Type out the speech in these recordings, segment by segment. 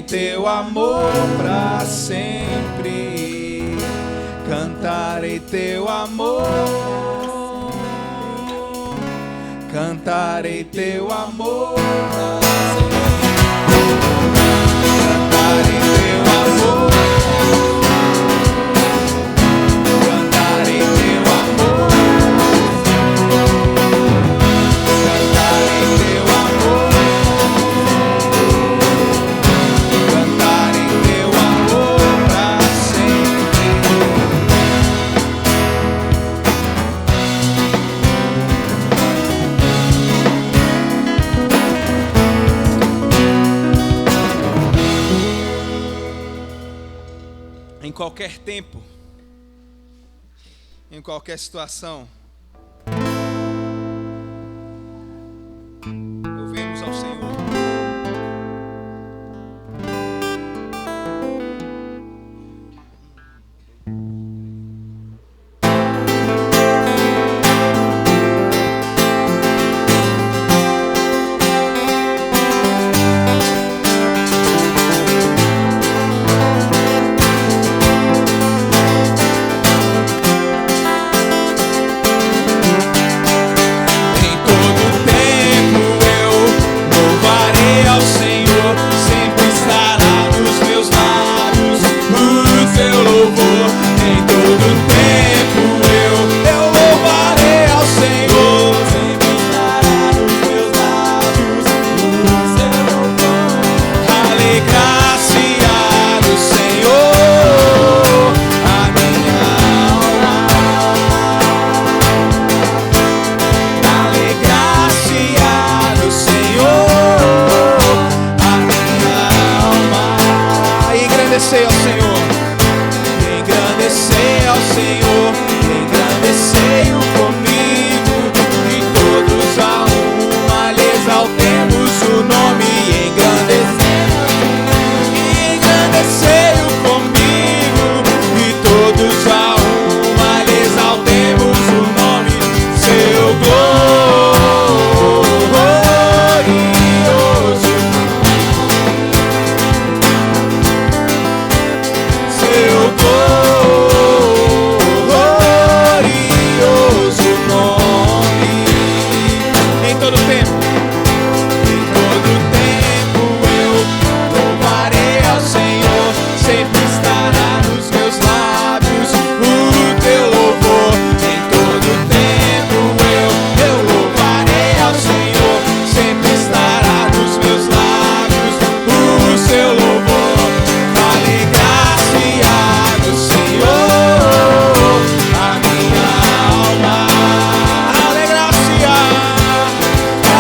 teu amor pra sempre. Cantarei teu amor. Cantarei teu amor pra sempre. Cantarei teu amor. Cantarei teu amor. Cantarei teu amor. Cantarei teu amor pra sempre. Em qualquer tempo, em qualquer situação, louvemos ao Senhor. Engrandecer ao Senhor, engrandecer ao Senhor, engrandecei-o comigo, e todos a uma lhe exaltemos o nome, engrandecei-o comigo, e todos a uma lhe exaltemos o nome, seu glorioso. Glorioso nome. Em todo tempo eu louvarei ao Senhor, sempre estará nos meus lábios o teu louvor. Em todo tempo eu louvarei ao Senhor, sempre estará nos meus lábios o seu louvor. Alegrar-se-á no Senhor a minha alma,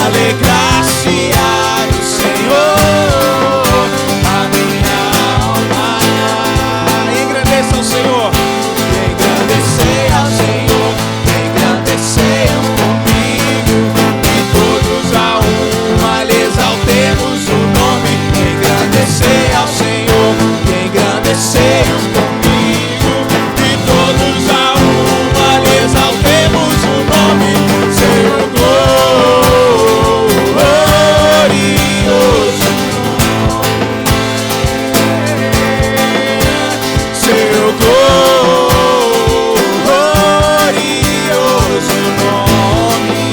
alegrar-se-á no Senhor a minha alma. Engrandeça ao Senhor, engrandecei ao Senhor, engrandecei-o comigo, e todos a uma lhe exaltemos o nome. Engrandecei ao Senhor, engrandecei-o comigo, e todos a uma lhe exaltemos o nome, seu glorioso, seu glorioso nome.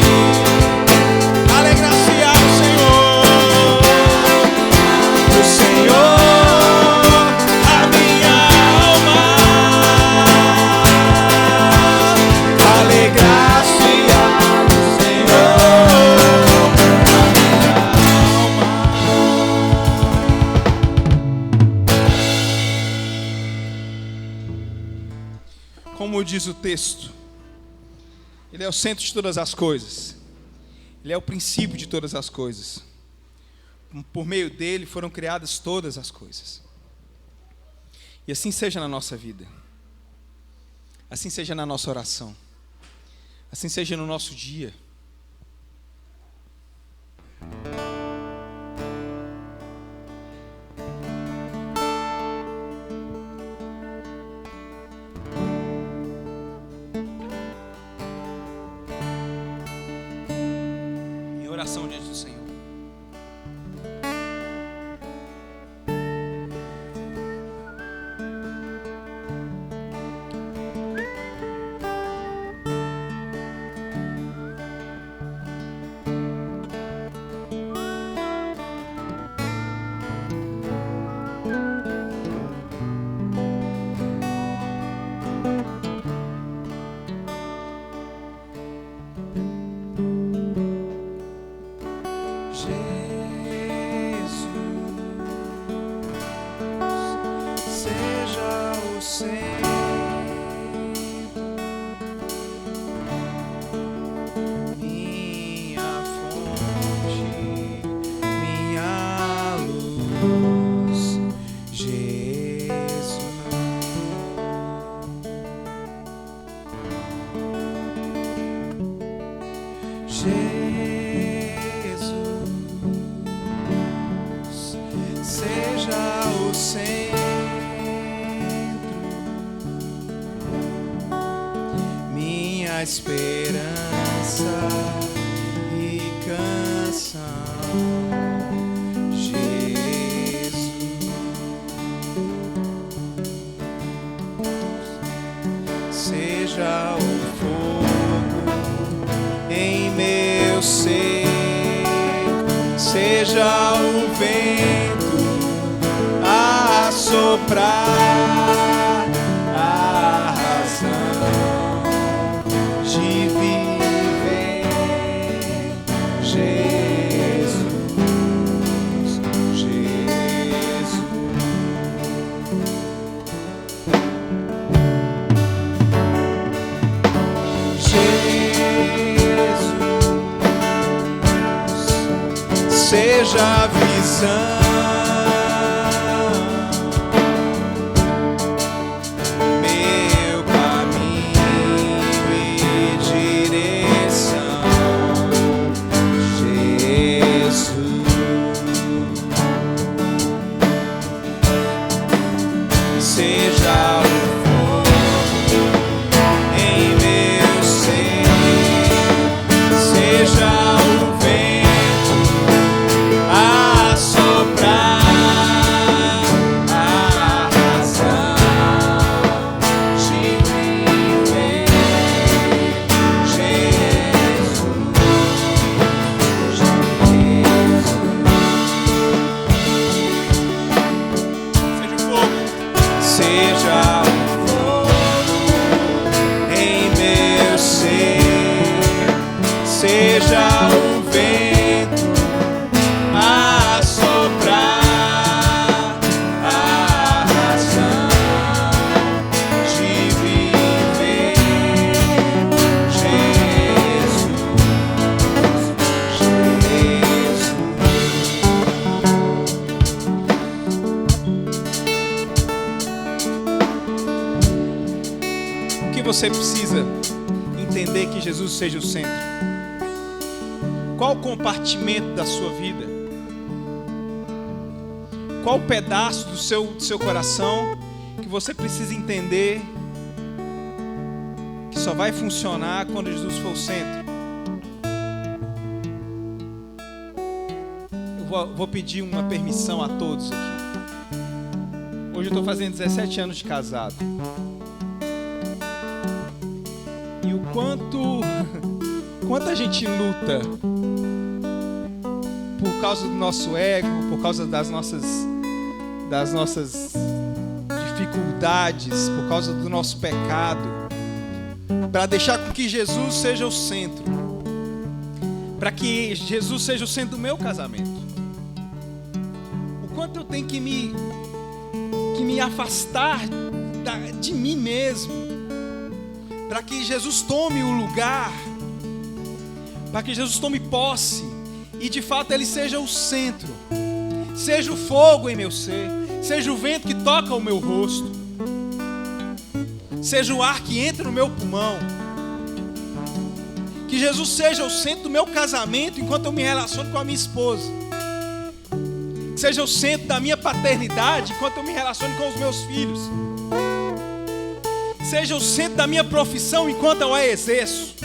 Alegrar-se-á no Senhor, a minha alma. Alegrar-se-á no Senhor, a minha alma. Como diz o texto, Ele é o centro de todas as coisas. Ele é o princípio de todas as coisas. Por meio dele foram criadas todas as coisas. E assim seja na nossa vida. Assim seja na nossa oração. Assim seja no nosso dia. Em oração diante do Senhor. minha esperança e canção, Jesus. Seja o fogo em meu ser, seja o vento a soprar, a razão de viver, Jesus, Jesus. Jesus, seja a visão, meu caminho e direção, Jesus. Seja o fogo em meu ser, seja o vento a soprar, a razão de viver, Jesus, Jesus. Seja o fogo, seja o fogo em meu ser, seja o vento a soprar, a razão de viver, Jesus, Jesus. O que você precisa entender que Jesus seja o centro? Qual o compartimento da sua vida? Qual o pedaço do seu coração que você precisa entender que só vai funcionar quando Jesus for o centro? Eu vou pedir uma permissão a todos aqui. Hoje eu estou fazendo 17 anos de casado. E o quanto a gente luta por causa do nosso ego, por causa das nossas dificuldades, por causa do nosso pecado, para deixar com que Jesus seja o centro, para que Jesus seja o centro do meu casamento. O quanto eu tenho que me afastar de mim mesmo, para que Jesus tome o lugar, para que Jesus tome posse e de fato Ele seja o centro, seja o fogo em meu ser, seja o vento que toca o meu rosto, seja o ar que entra no meu pulmão, que Jesus seja o centro do meu casamento enquanto eu me relaciono com a minha esposa, que seja o centro da minha paternidade enquanto eu me relaciono com os meus filhos, seja o centro da minha profissão enquanto eu a exerço,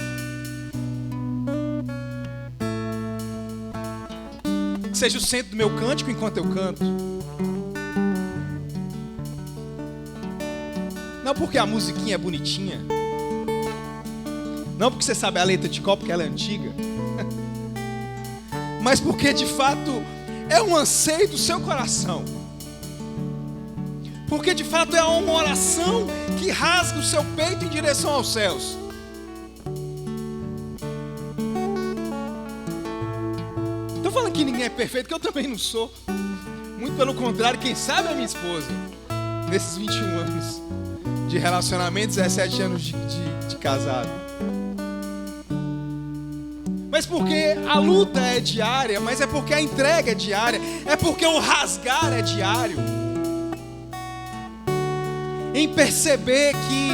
que seja o centro do meu cântico enquanto eu canto. Não porque a musiquinha é bonitinha, não porque você sabe a letra de cor, porque ela é antiga, mas porque de fato é um anseio do seu coração, porque de fato é uma oração que rasga o seu peito em direção aos céus. Estou falando que ninguém é perfeito, que eu também não sou. Muito pelo contrário, quem sabe é minha esposa. Nesses 21 anos de relacionamento, 17 anos de casado. Mas porque a luta é diária, mas é porque a entrega é diária, é porque o rasgar é diário. Em perceber que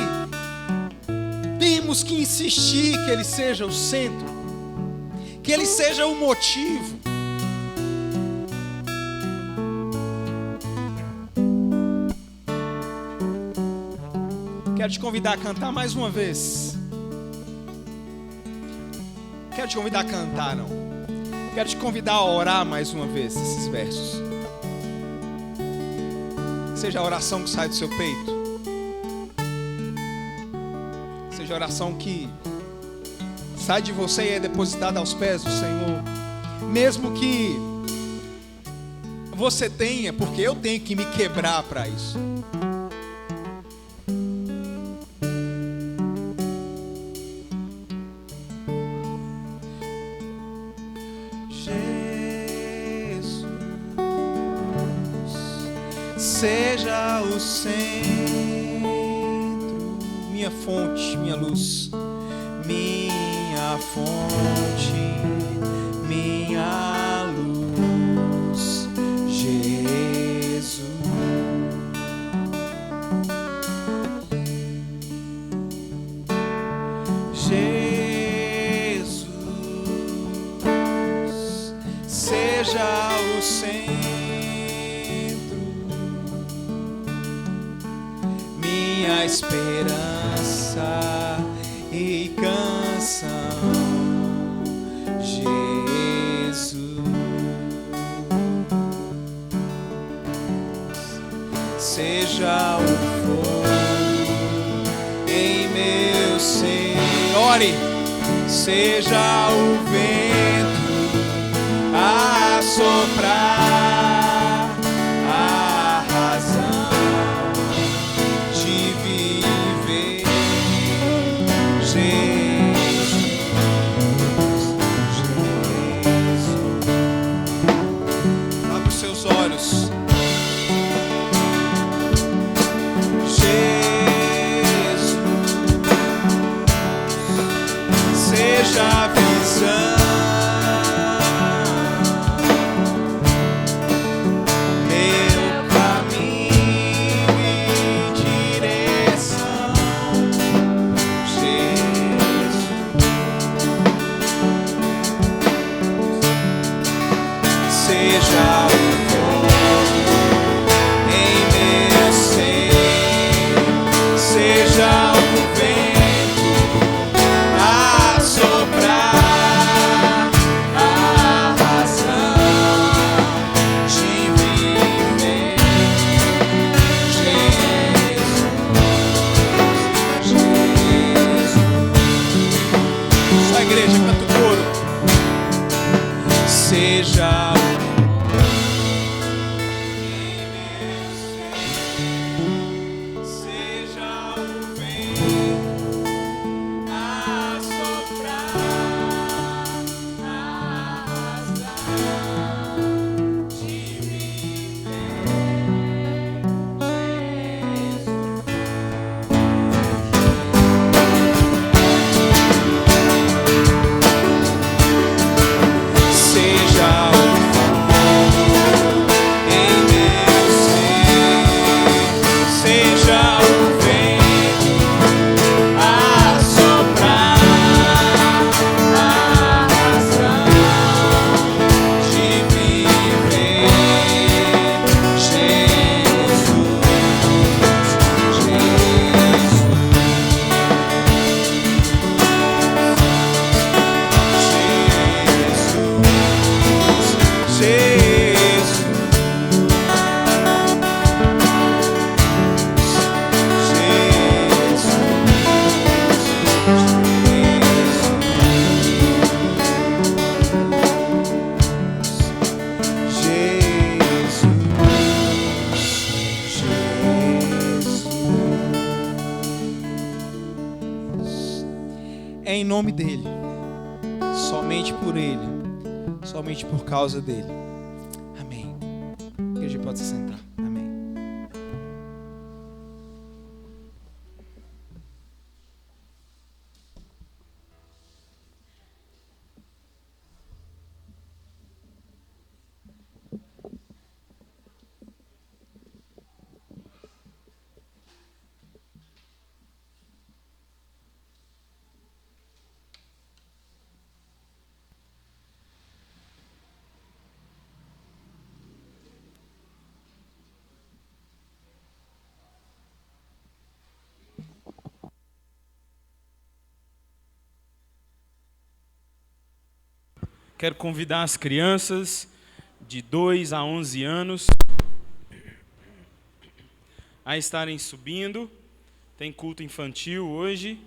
temos que insistir que Ele seja o centro, que Ele seja o motivo. Quero te convidar a cantar mais uma vez. quero te convidar a cantar, não. Quero te convidar a orar mais uma vez esses versos. Seja a oração que sai do seu peito. Seja a oração que sai de você e é depositada aos pés do Senhor. Mesmo que você tenha, porque eu tenho que me quebrar para isso. Jesus, seja o centro, minha fonte, minha luz, minha fonte, minha luz, Jesus. Jesus, seja o centro, minha esperança e canção, Jesus. Seja o fogo em meu ser, ore. Seja o vento a soprar, a razão de viver, Jesus, Jesus. Abra os seus olhos. Jesus, seja a visão, meu caminho e direção, Jesus. Seja o fogo em meu ser, seja o vento a soprar, a razão de viver, Jesus, Jesus. Só a igreja canta o coro. Seja o seja o vento a soprar, a razão de viver, seja o fogo em meu ser, seja o vento a soprar, a razão de viver, Jesus, Jesus, é em nome dele, somente por ele, somente por causa dele. Amém. A igreja pode se sentar. Amém. Quero convidar as crianças de 2 a 11 anos a estarem subindo. Tem culto infantil hoje.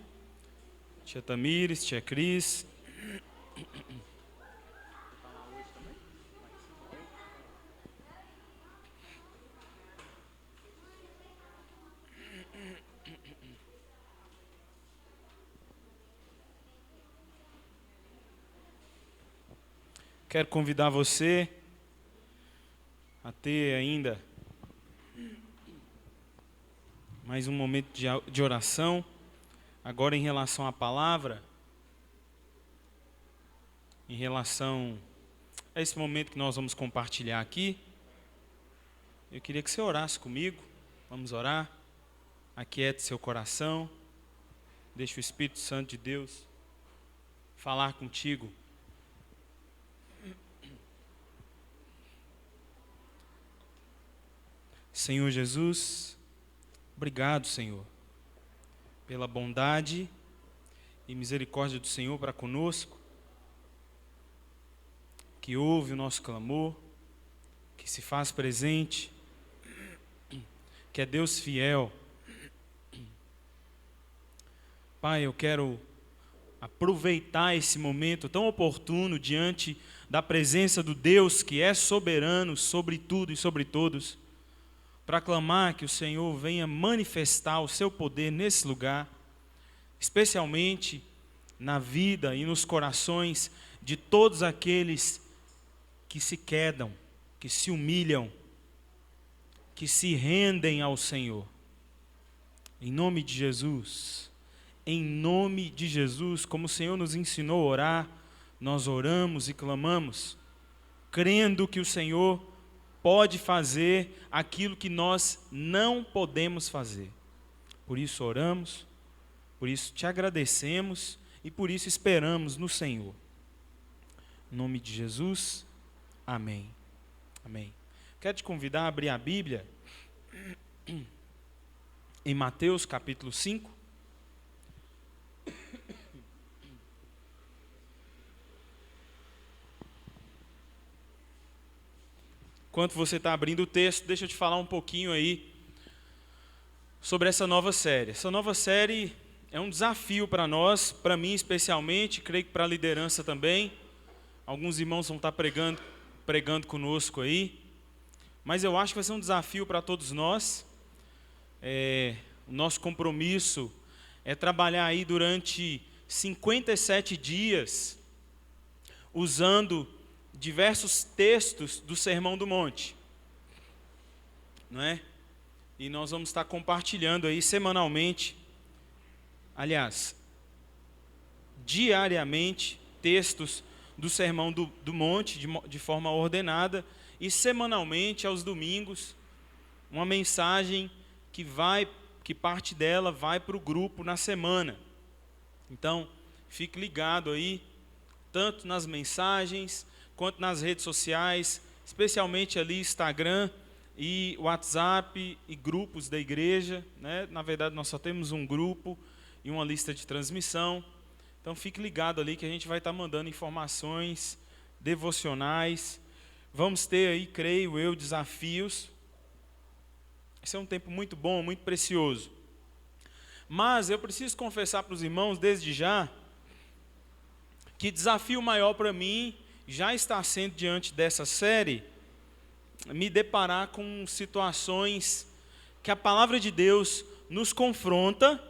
Tia Tamires, tia Cris. Quero convidar você a ter ainda mais um momento de oração. Agora, em relação à palavra, em relação a esse momento que nós vamos compartilhar aqui, eu queria que você orasse comigo. Vamos orar. Aquiete seu coração. Deixe o Espírito Santo de Deus falar contigo. Senhor Jesus, obrigado, Senhor, pela bondade e misericórdia do Senhor para conosco, que ouve o nosso clamor, que se faz presente, que é Deus fiel. Pai, eu quero aproveitar esse momento tão oportuno diante da presença do Deus que é soberano sobre tudo e sobre todos, para clamar que o Senhor venha manifestar o seu poder nesse lugar, especialmente na vida e nos corações de todos aqueles que se quedam, que se humilham, que se rendem ao Senhor. Em nome de Jesus, como o Senhor nos ensinou a orar, nós oramos e clamamos, crendo que o Senhor pode fazer aquilo que nós não podemos fazer. Por isso oramos, por isso te agradecemos e por isso esperamos no Senhor. Em nome de Jesus, amém. Amém. Quero te convidar a abrir a Bíblia em Mateus capítulo 5. Enquanto você está abrindo o texto, deixa eu te falar um pouquinho aí sobre essa nova série. Essa nova série é um desafio para nós, para mim especialmente, creio que para a liderança também. Alguns irmãos vão estar pregando conosco aí, mas eu acho que vai ser um desafio para todos nós. O nosso compromisso é trabalhar aí durante 57 dias, usando diversos textos do Sermão do Monte, não é? E nós vamos estar compartilhando aí semanalmente, aliás, diariamente, textos do Sermão do Monte de forma ordenada, e semanalmente, aos domingos, uma mensagem que parte dela vai para o grupo na semana. Então, fique ligado aí, tanto nas mensagens quanto nas redes sociais, especialmente ali Instagram e WhatsApp e grupos da igreja, né? Na verdade, nós só temos um grupo e uma lista de transmissão. Então, fique ligado ali que a gente vai estar mandando informações devocionais. Vamos ter aí, creio eu, desafios. Esse é um tempo muito bom, muito precioso. Mas eu preciso confessar para os irmãos, desde já, que desafio maior para mim já está sendo, diante dessa série, me deparar com situações que a palavra de Deus nos confronta,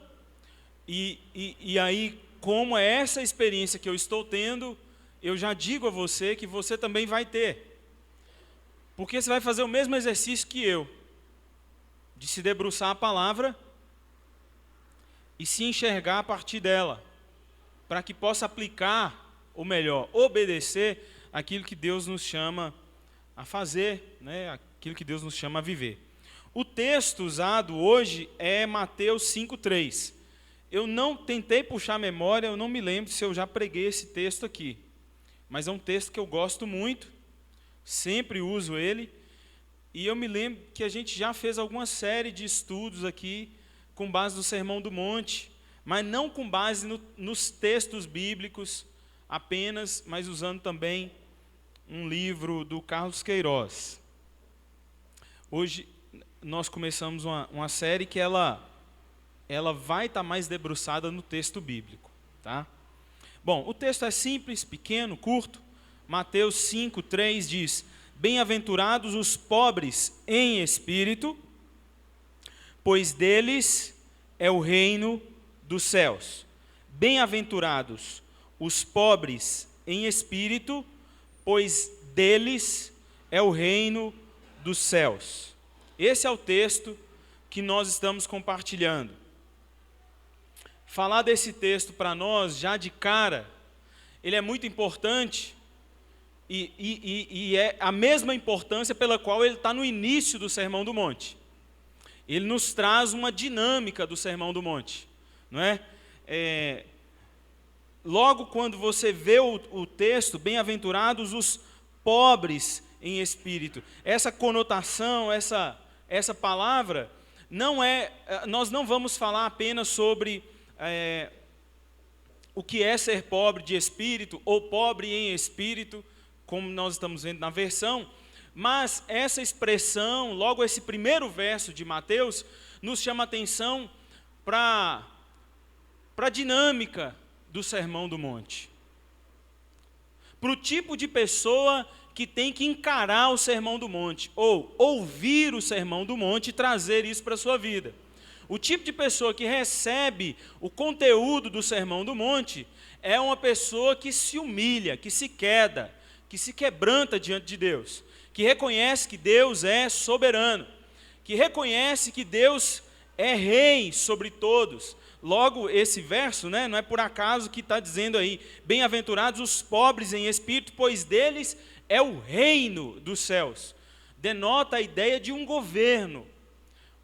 e aí, como é essa experiência que eu estou tendo, eu já digo a você que você também vai ter. Porque você vai fazer o mesmo exercício que eu, de se debruçar a palavra e se enxergar a partir dela, para que possa aplicar, ou melhor, obedecer aquilo que Deus nos chama a fazer, né? Aquilo que Deus nos chama a viver. O texto usado hoje é Mateus 5,3. Eu não tentei puxar a memória, eu não me lembro se eu já preguei esse texto aqui, mas é um texto que eu gosto muito, sempre uso ele, e eu me lembro que a gente já fez alguma série de estudos aqui com base no Sermão do Monte, mas não com base nos textos bíblicos apenas, mas usando também um livro do Carlos Queiroz. Hoje nós começamos uma série que ela vai estar mais debruçada no texto bíblico, tá? Bom, o texto é simples, pequeno, curto. Mateus 5:3 diz: bem-aventurados os pobres em espírito, pois deles é o reino dos céus. Bem-aventurados os pobres em espírito, pois deles é o reino dos céus. Esse é o texto que nós estamos compartilhando. Falar desse texto para nós, já de cara, ele é muito importante e é a mesma importância pela qual ele está no início do Sermão do Monte. Ele nos traz uma dinâmica do Sermão do Monte, não é? Logo quando você vê o texto, bem-aventurados os pobres em espírito, essa conotação, essa palavra, nós não vamos falar apenas sobre o que é ser pobre de espírito, ou pobre em espírito, como nós estamos vendo na versão, mas essa expressão, logo esse primeiro verso de Mateus, nos chama a atenção para a dinâmica do Sermão do Monte, para o tipo de pessoa que tem que encarar o Sermão do Monte, ou ouvir o Sermão do Monte e trazer isso para a sua vida. O tipo de pessoa que recebe o conteúdo do Sermão do Monte é uma pessoa que se humilha, que se quebranta diante de Deus, que reconhece que Deus é soberano, que reconhece que Deus é rei sobre todos. Logo, esse verso, não é por acaso que está dizendo aí, bem-aventurados os pobres em espírito, pois deles é o reino dos céus. Denota a ideia de um governo,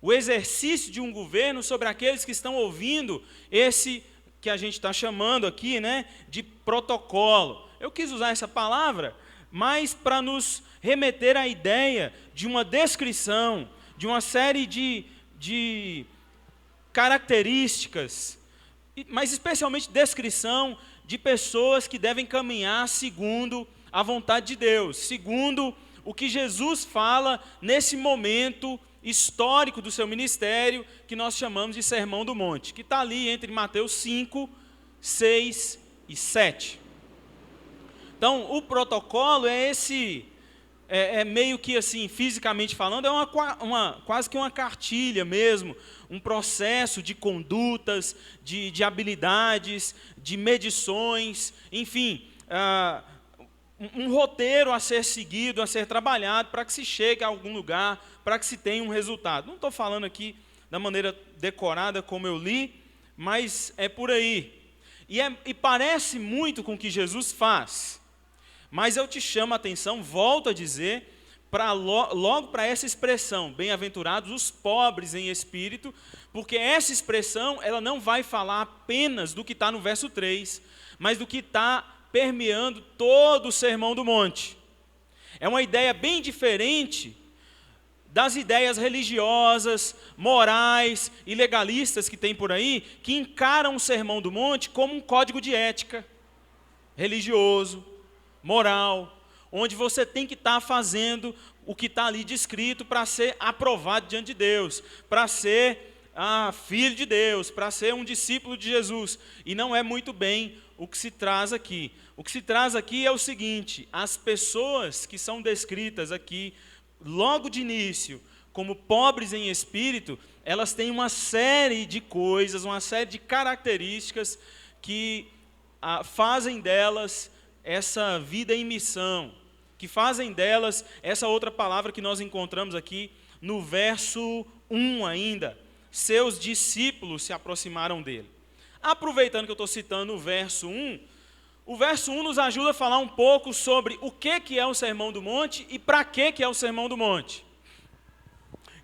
o exercício de um governo sobre aqueles que estão ouvindo esse que a gente está chamando aqui, de protocolo. Eu quis usar essa palavra, mas para nos remeter à ideia de uma descrição, de uma série de características, mas especialmente descrição de pessoas que devem caminhar segundo a vontade de Deus, segundo o que Jesus fala nesse momento histórico do seu ministério, que nós chamamos de Sermão do Monte, que está ali entre Mateus 5, 6 e 7. Então, o protocolo é meio que assim, fisicamente falando, é quase que uma cartilha mesmo, um processo de condutas, de habilidades, de medições, enfim, um roteiro a ser seguido, a ser trabalhado, para que se chegue a algum lugar, para que se tenha um resultado. Não estou falando aqui da maneira decorada como eu li, mas é por aí. E parece muito com o que Jesus faz. Mas eu te chamo a atenção, volto a dizer, logo para essa expressão, bem-aventurados os pobres em espírito, porque essa expressão ela não vai falar apenas do que está no verso 3, mas do que está permeando todo o Sermão do Monte. É uma ideia bem diferente das ideias religiosas, morais e legalistas que tem por aí, que encaram o Sermão do Monte como um código de ética religioso, moral, onde você tem que estar fazendo o que está ali descrito para ser aprovado diante de Deus, para ser filho de Deus, para ser um discípulo de Jesus. E não é muito bem o que se traz aqui. O que se traz aqui é o seguinte: as pessoas que são descritas aqui, logo de início, como pobres em espírito, elas têm uma série de coisas, uma série de características que fazem delas essa vida em missão, que fazem delas essa outra palavra que nós encontramos aqui no verso 1 ainda. Seus discípulos se aproximaram dele. Aproveitando que eu estou citando o verso 1 nos ajuda a falar um pouco sobre o que é o Sermão do Monte e para que é o Sermão do Monte.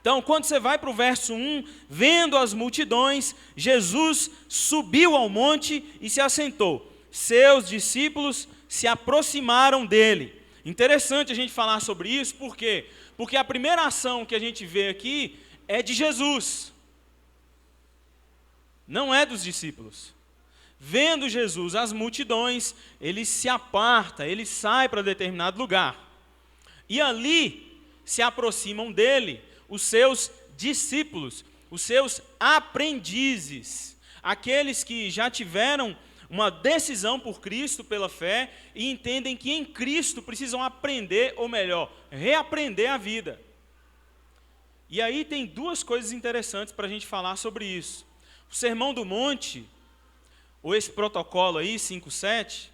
Então, quando você vai para o verso 1, vendo as multidões, Jesus subiu ao monte e se assentou. Seus discípulos se aproximaram dele. Interessante a gente falar sobre isso, por quê? Porque a primeira ação que a gente vê aqui é de Jesus, não é dos discípulos. vendo Jesus as multidões, ele se aparta, ele sai para determinado lugar. E ali se aproximam dele os seus discípulos, os seus aprendizes, aqueles que já tiveram uma decisão por Cristo pela fé e entendem que em Cristo precisam aprender, ou melhor, reaprender a vida. E aí tem duas coisas interessantes para a gente falar sobre isso. O Sermão do Monte, ou esse protocolo aí, 5:7,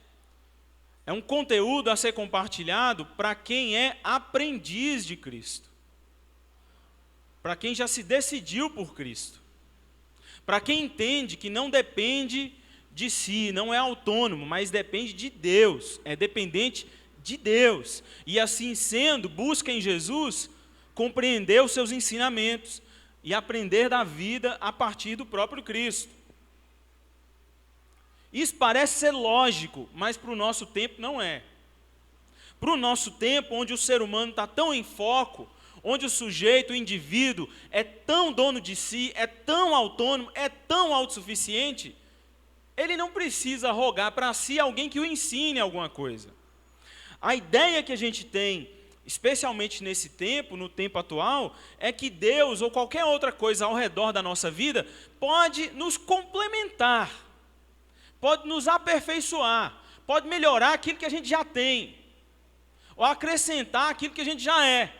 é um conteúdo a ser compartilhado para quem é aprendiz de Cristo, para quem já se decidiu por Cristo, para quem entende que não depende de si, não é autônomo, mas depende de Deus, é dependente de Deus, e assim sendo, busca em Jesus compreender os seus ensinamentos e aprender da vida a partir do próprio Cristo. Isso parece ser lógico, mas para o nosso tempo não é. Para o nosso tempo, onde o ser humano está tão em foco, onde o sujeito, o indivíduo, é tão dono de si, é tão autônomo, é tão autossuficiente, ele não precisa rogar para si alguém que o ensine alguma coisa. A ideia que a gente tem, especialmente nesse tempo, no tempo atual, é que Deus ou qualquer outra coisa ao redor da nossa vida pode nos complementar, pode nos aperfeiçoar, pode melhorar aquilo que a gente já tem, ou acrescentar aquilo que a gente já é,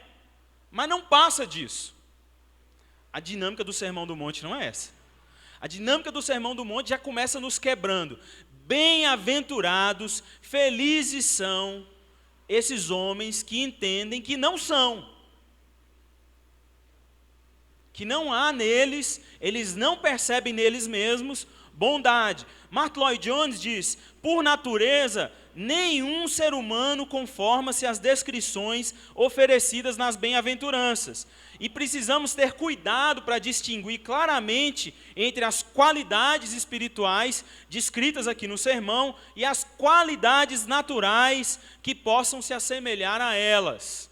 mas não passa disso. A dinâmica do Sermão do Monte não é essa. A dinâmica do Sermão do Monte já começa nos quebrando. Bem-aventurados, felizes são esses homens que entendem que não são, que não há neles, eles não percebem neles mesmos bondade. Martyn Lloyd-Jones diz: por natureza, nenhum ser humano conforma-se às descrições oferecidas nas bem-aventuranças. E precisamos ter cuidado para distinguir claramente entre as qualidades espirituais descritas aqui no sermão e as qualidades naturais que possam se assemelhar a elas.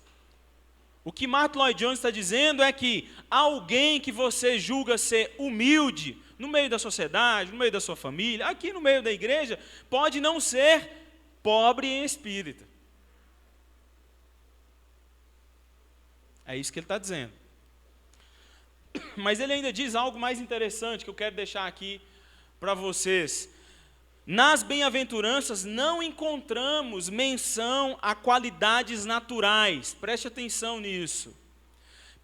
O que Martyn Lloyd-Jones está dizendo é que alguém que você julga ser humilde no meio da sociedade, no meio da sua família, aqui no meio da igreja, pode não ser pobre em espírito. É isso que ele está dizendo. Mas ele ainda diz algo mais interessante que eu quero deixar aqui para vocês. Nas bem-aventuranças não encontramos menção a qualidades naturais. Preste atenção nisso.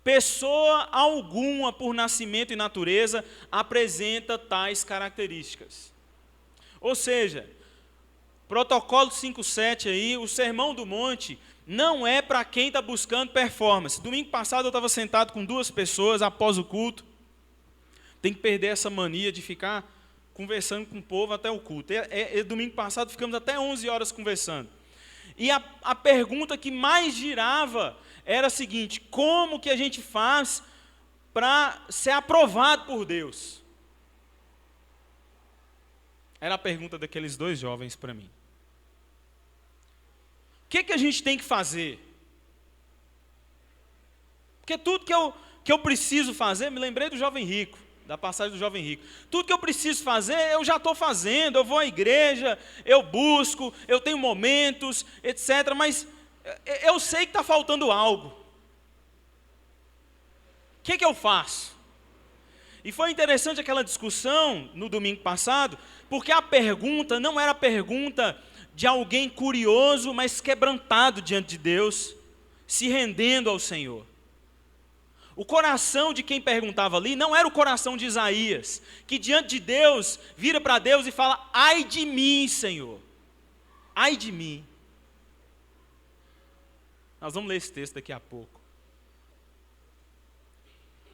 Pessoa alguma, por nascimento e natureza, apresenta tais características. Ou seja, protocolo 5:7 aí, o Sermão do Monte não é para quem está buscando performance. Domingo passado eu estava sentado com 2 pessoas após o culto. Tem que perder essa mania de ficar conversando com o povo até o culto. Domingo passado ficamos até 11 horas conversando. E a pergunta que mais girava era a seguinte: como que a gente faz para ser aprovado por Deus? Era a pergunta daqueles 2 jovens para mim. O que a gente tem que fazer? Porque tudo que eu preciso fazer, me lembrei do jovem rico, da passagem do jovem rico. Tudo que eu preciso fazer, eu já estou fazendo, eu vou à igreja, eu busco, eu tenho momentos, etc. Mas eu sei que está faltando algo. O que eu faço? E foi interessante aquela discussão no domingo passado, porque a pergunta não era a pergunta de alguém curioso, mas quebrantado diante de Deus, se rendendo ao Senhor. O coração de quem perguntava ali não era o coração de Isaías, que diante de Deus, vira para Deus e fala: ai de mim, Senhor, ai de mim. Nós vamos ler esse texto daqui a pouco.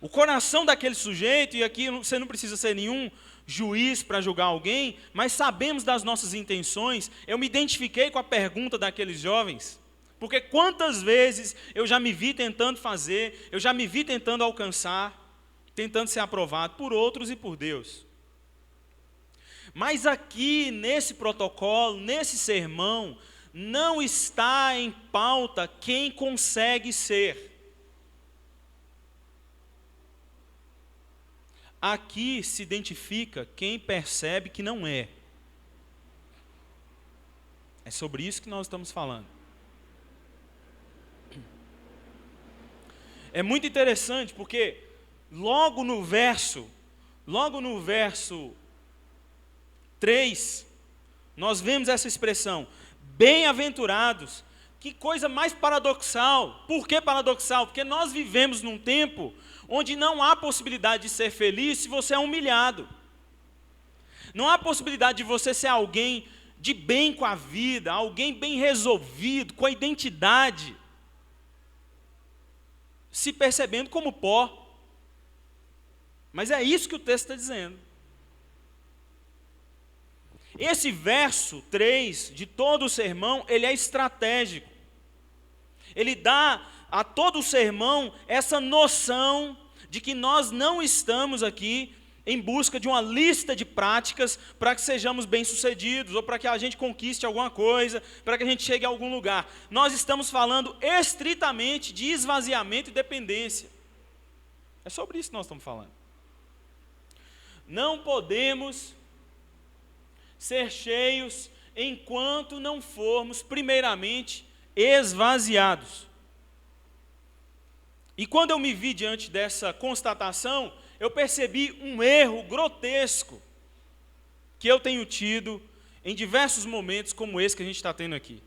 O coração daquele sujeito, e aqui você não precisa ser nenhum juiz para julgar alguém, mas sabemos das nossas intenções. Eu me identifiquei com a pergunta daqueles jovens, porque quantas vezes eu já me vi tentando fazer, eu já me vi tentando alcançar, tentando ser aprovado por outros e por Deus. Mas aqui, nesse protocolo, nesse sermão, não está em pauta quem consegue ser. Aqui se identifica quem percebe que não é. sobre isso que nós estamos falando. É muito interessante porque logo no verso 3, nós vemos essa expressão, bem-aventurados. Que coisa mais paradoxal. Por que paradoxal? Porque nós vivemos num tempo onde não há possibilidade de ser feliz se você é humilhado. Não há possibilidade de você ser alguém de bem com a vida, alguém bem resolvido, com a identidade, se percebendo como pó. Mas é isso que o texto está dizendo. Esse verso 3 de todo o sermão, ele é estratégico. Ele dá a todo o sermão essa noção de que nós não estamos aqui em busca de uma lista de práticas para que sejamos bem-sucedidos, ou para que a gente conquiste alguma coisa, para que a gente chegue a algum lugar. Nós estamos falando estritamente de esvaziamento e dependência. É sobre isso que nós estamos falando. Não podemos ser cheios enquanto não formos, primeiramente, esvaziados. E quando eu me vi diante dessa constatação, eu percebi um erro grotesco que eu tenho tido em diversos momentos como esse que a gente está tendo aqui.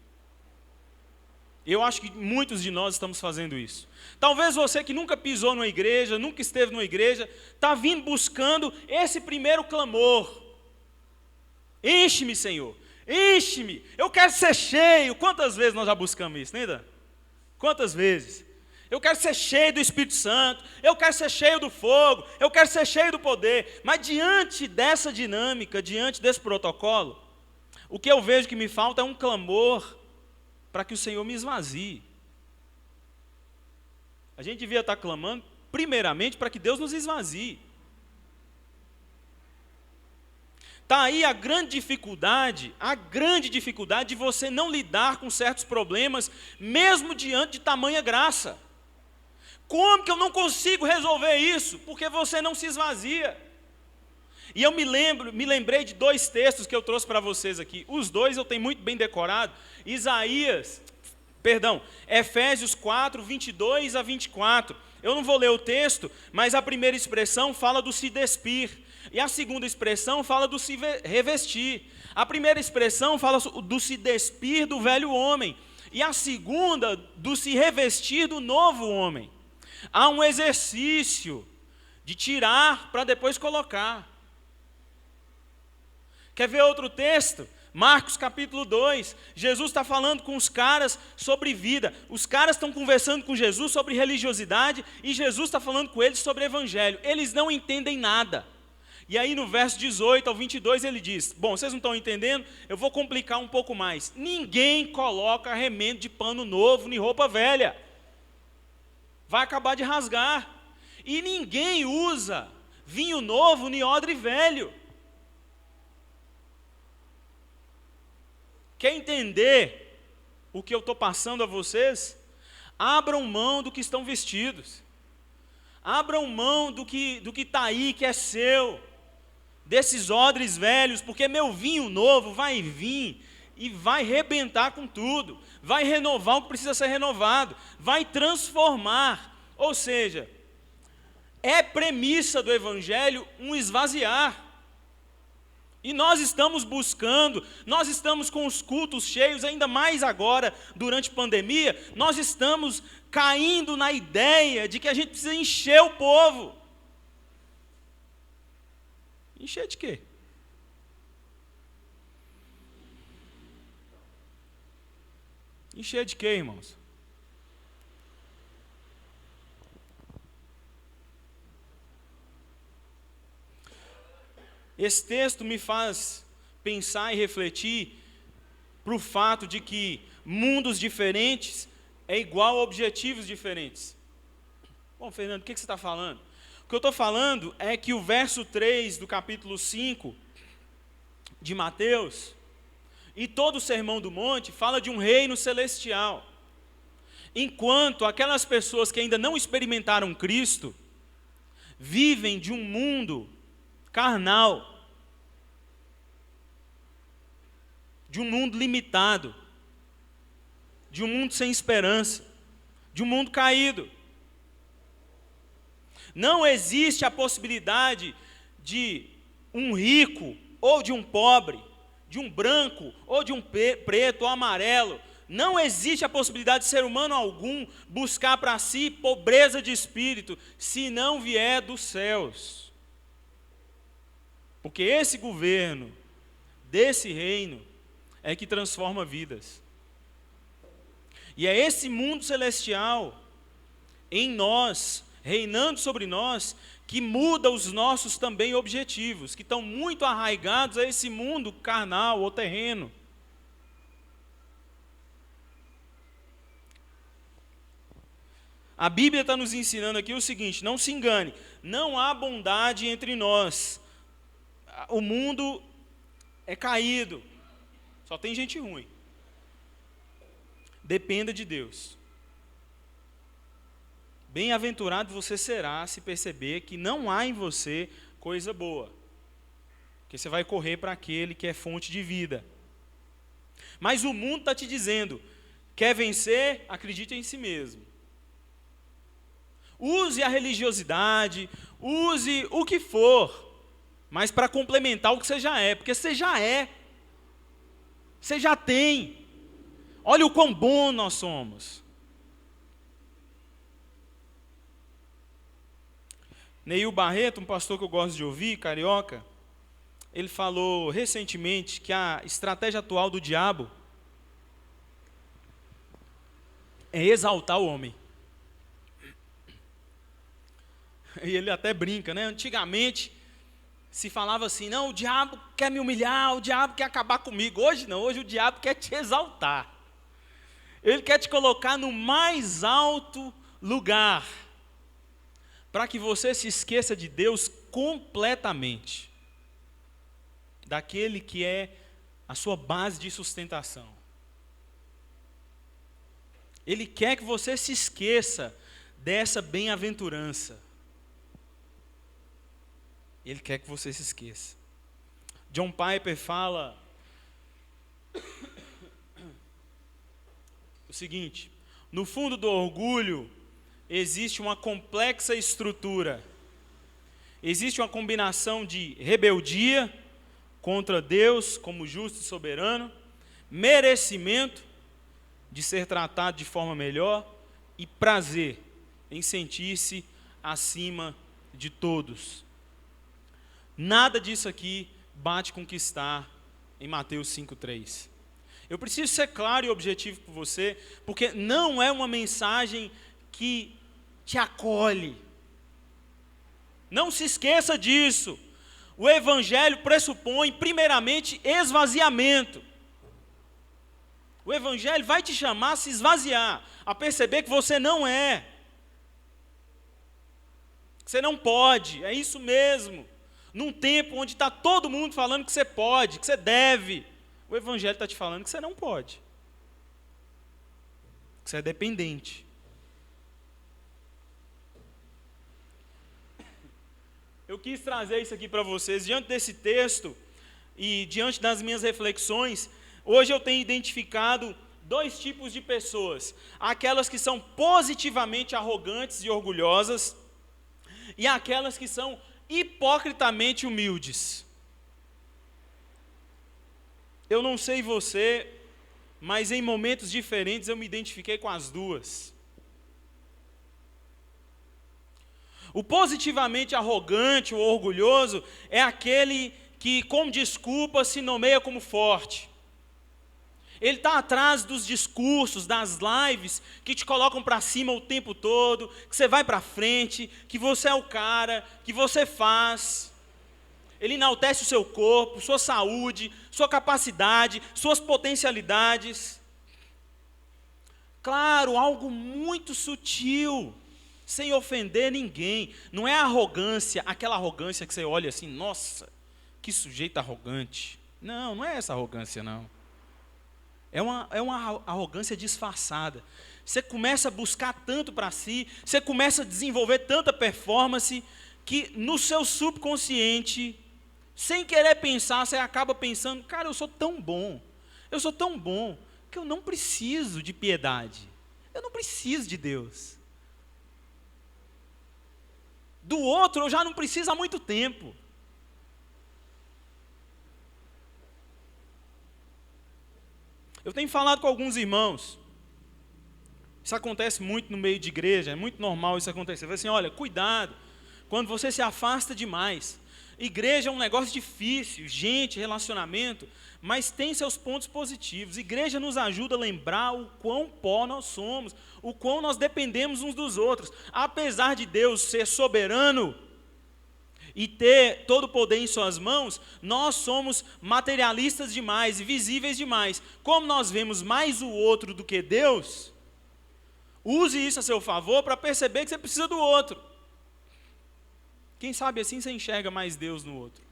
Eu acho que muitos de nós estamos fazendo isso. Talvez você que nunca pisou numa igreja, nunca esteve numa igreja, está vindo buscando esse primeiro clamor. Enche-me, Senhor, enche-me, eu quero ser cheio. Quantas vezes nós já buscamos isso, né, Dan? Quantas vezes? Eu quero ser cheio do Espírito Santo, eu quero ser cheio do fogo, eu quero ser cheio do poder. Mas diante dessa dinâmica, diante desse protocolo, o que eu vejo que me falta é um clamor para que o Senhor me esvazie. A gente devia estar clamando, primeiramente, para que Deus nos esvazie. Está aí a grande dificuldade de você não lidar com certos problemas, mesmo diante de tamanha graça. Como que eu não consigo resolver isso? Porque você não se esvazia. E eu me lembrei de dois textos que eu trouxe para vocês aqui. Os dois eu tenho muito bem decorado. Efésios 4, 22 a 24. Eu não vou ler o texto, mas a primeira expressão fala do se despir. E a segunda expressão fala do se revestir. A primeira expressão fala do se despir do velho homem. E a segunda, do se revestir do novo homem. Há um exercício de tirar para depois colocar. Quer ver outro texto? Marcos capítulo 2. Jesus está falando com os caras sobre vida. Os caras estão conversando com Jesus sobre religiosidade e Jesus está falando com eles sobre evangelho. Eles não entendem nada. E aí no verso 18 ao 22 ele diz, bom, vocês não estão entendendo? Eu vou complicar um pouco mais. Ninguém coloca remendo de pano novo em roupa velha. Vai acabar de rasgar. E ninguém usa vinho novo em odre velho. Quer entender o que eu estou passando a vocês? Abram mão do que estão vestidos. Abram mão do que está aí, que é seu. Desses odres velhos, porque meu vinho novo vai vir e vai rebentar com tudo, vai renovar o que precisa ser renovado, vai transformar, ou seja, é premissa do Evangelho um esvaziar, e nós estamos buscando, nós estamos com os cultos cheios, ainda mais agora, durante a pandemia, nós estamos caindo na ideia de que a gente precisa encher o povo. Encher de quê? Encher de quê, irmãos? Esse texto me faz pensar e refletir para o fato de que mundos diferentes é igual a objetivos diferentes. Bom, Fernando, o que você está falando? O que eu estou falando é que o verso 3 do capítulo 5 de Mateus e todo o Sermão do Monte fala de um reino celestial. Enquanto aquelas pessoas que ainda não experimentaram Cristo vivem de um mundo carnal, de um mundo limitado, de um mundo sem esperança, de um mundo caído. Não existe a possibilidade de um rico ou de um pobre, de um branco ou de um preto ou amarelo. Não existe a possibilidade de ser humano algum buscar para si pobreza de espírito, se não vier dos céus. Porque esse governo, desse reino, é que transforma vidas. E é esse mundo celestial, em nós, reinando sobre nós, que muda os nossos também objetivos, que estão muito arraigados a esse mundo carnal ou terreno. A Bíblia está nos ensinando aqui o seguinte: não se engane, não há bondade entre nós. O mundo é caído, só tem gente ruim. Dependa de Deus. Bem-aventurado você será se perceber que não há em você coisa boa, porque você vai correr para aquele que é fonte de vida. Mas o mundo está te dizendo: quer vencer? Acredite em si mesmo. Use a religiosidade, use o que for, mas para complementar o que você já é, porque você já é, você já tem. Olha o quão bom nós somos. Neil Barreto, um pastor que eu gosto de ouvir, carioca, ele falou recentemente que a estratégia atual do diabo é exaltar o homem. E ele até brinca, né? Antigamente se falava assim: não, o diabo quer me humilhar, o diabo quer acabar comigo. Hoje não, hoje o diabo quer te exaltar. Ele quer te colocar no mais alto lugar, para que você se esqueça de Deus completamente, daquele que é a sua base de sustentação. Ele quer que você se esqueça dessa bem-aventurança. Ele quer que você se esqueça. John Piper fala o seguinte: no fundo do orgulho existe uma complexa estrutura. Existe uma combinação de rebeldia contra Deus como justo e soberano, merecimento de ser tratado de forma melhor e prazer em sentir-se acima de todos. Nada disso aqui bate com o que está em Mateus 5,3. Eu preciso ser claro e objetivo com você, porque não é uma mensagem que te acolhe. Não se esqueça disso. O Evangelho pressupõe, primeiramente, esvaziamento. O Evangelho vai te chamar a se esvaziar, a perceber que você não é. Que você não pode, é isso mesmo. Num tempo onde está todo mundo falando que você pode, que você deve, o Evangelho está te falando que você não pode. Que você é dependente. Eu quis trazer isso aqui para vocês, diante desse texto e diante das minhas reflexões. Hoje eu tenho identificado dois tipos de pessoas: aquelas que são positivamente arrogantes e orgulhosas, e aquelas que são hipocritamente humildes. Eu não sei você, mas em momentos diferentes eu me identifiquei com as duas. O positivamente arrogante ou orgulhoso é aquele que, com desculpa, se nomeia como forte. Ele está atrás dos discursos, das lives, que te colocam para cima o tempo todo, que você vai para frente, que você é o cara, que você faz. Ele enaltece o seu corpo, sua saúde, sua capacidade, suas potencialidades. Claro, algo muito sutil, sem ofender ninguém. Não é arrogância, aquela arrogância que você olha assim: nossa, que sujeito arrogante. Não, não é essa arrogância, não. É uma arrogância disfarçada. Você começa a buscar tanto para si, você começa a desenvolver tanta performance, que no seu subconsciente, sem querer pensar, você acaba pensando: cara, eu sou tão bom, Eu sou tão bom que eu não preciso de piedade. Eu não preciso de Deus. Do outro eu já não preciso há muito tempo. Eu tenho falado com alguns irmãos. Isso acontece muito no meio de igreja, é muito normal isso acontecer. Eu falo assim, olha, cuidado, quando você se afasta demais. Igreja é um negócio difícil, gente, relacionamento, mas tem seus pontos positivos. Igreja nos ajuda a lembrar o quão pó nós somos, o quão nós dependemos uns dos outros. Apesar de Deus ser soberano e ter todo o poder em suas mãos, nós somos materialistas demais e visíveis demais. Como nós vemos mais o outro do que Deus, use isso a seu favor para perceber que você precisa do outro. Quem sabe assim você enxerga mais Deus no outro.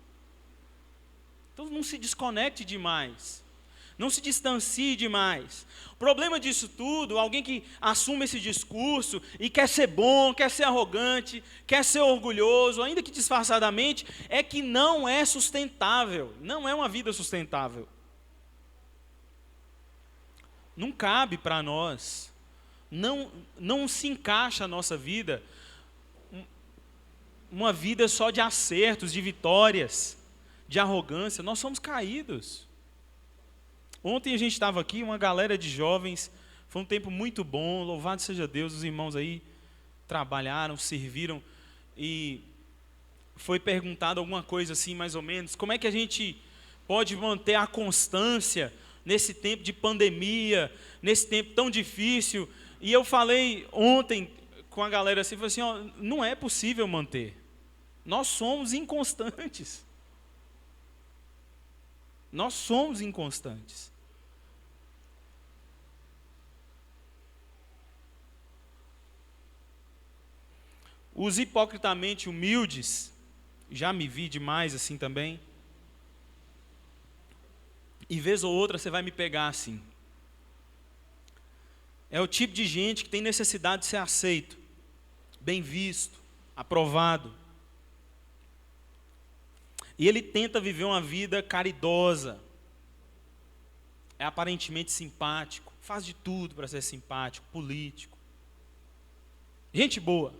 Então não se desconecte demais. Não se distancie demais. O problema disso tudo, alguém que assume esse discurso e quer ser bom, quer ser arrogante, quer ser orgulhoso, ainda que disfarçadamente, é que não é sustentável. Não é uma vida sustentável. Não cabe para nós. Não se encaixa a nossa vida uma vida só de acertos, de vitórias, de arrogância. Nós somos caídos. Ontem a gente estava aqui, uma galera de jovens, foi um tempo muito bom, louvado seja Deus, os irmãos aí trabalharam, serviram, e foi perguntado alguma coisa assim, mais ou menos, como é que a gente pode manter a constância nesse tempo de pandemia, nesse tempo tão difícil. E eu falei ontem com a galera assim, falei assim, ó, não é possível manter. Nós somos inconstantes. Nós somos inconstantes. Os hipocritamente humildes, já me vi demais assim também. E vez ou outra você vai me pegar assim. É o tipo de gente que tem necessidade de ser aceito, bem visto, aprovado. E ele tenta viver uma vida caridosa. É aparentemente simpático, faz de tudo para ser simpático, político. Gente boa.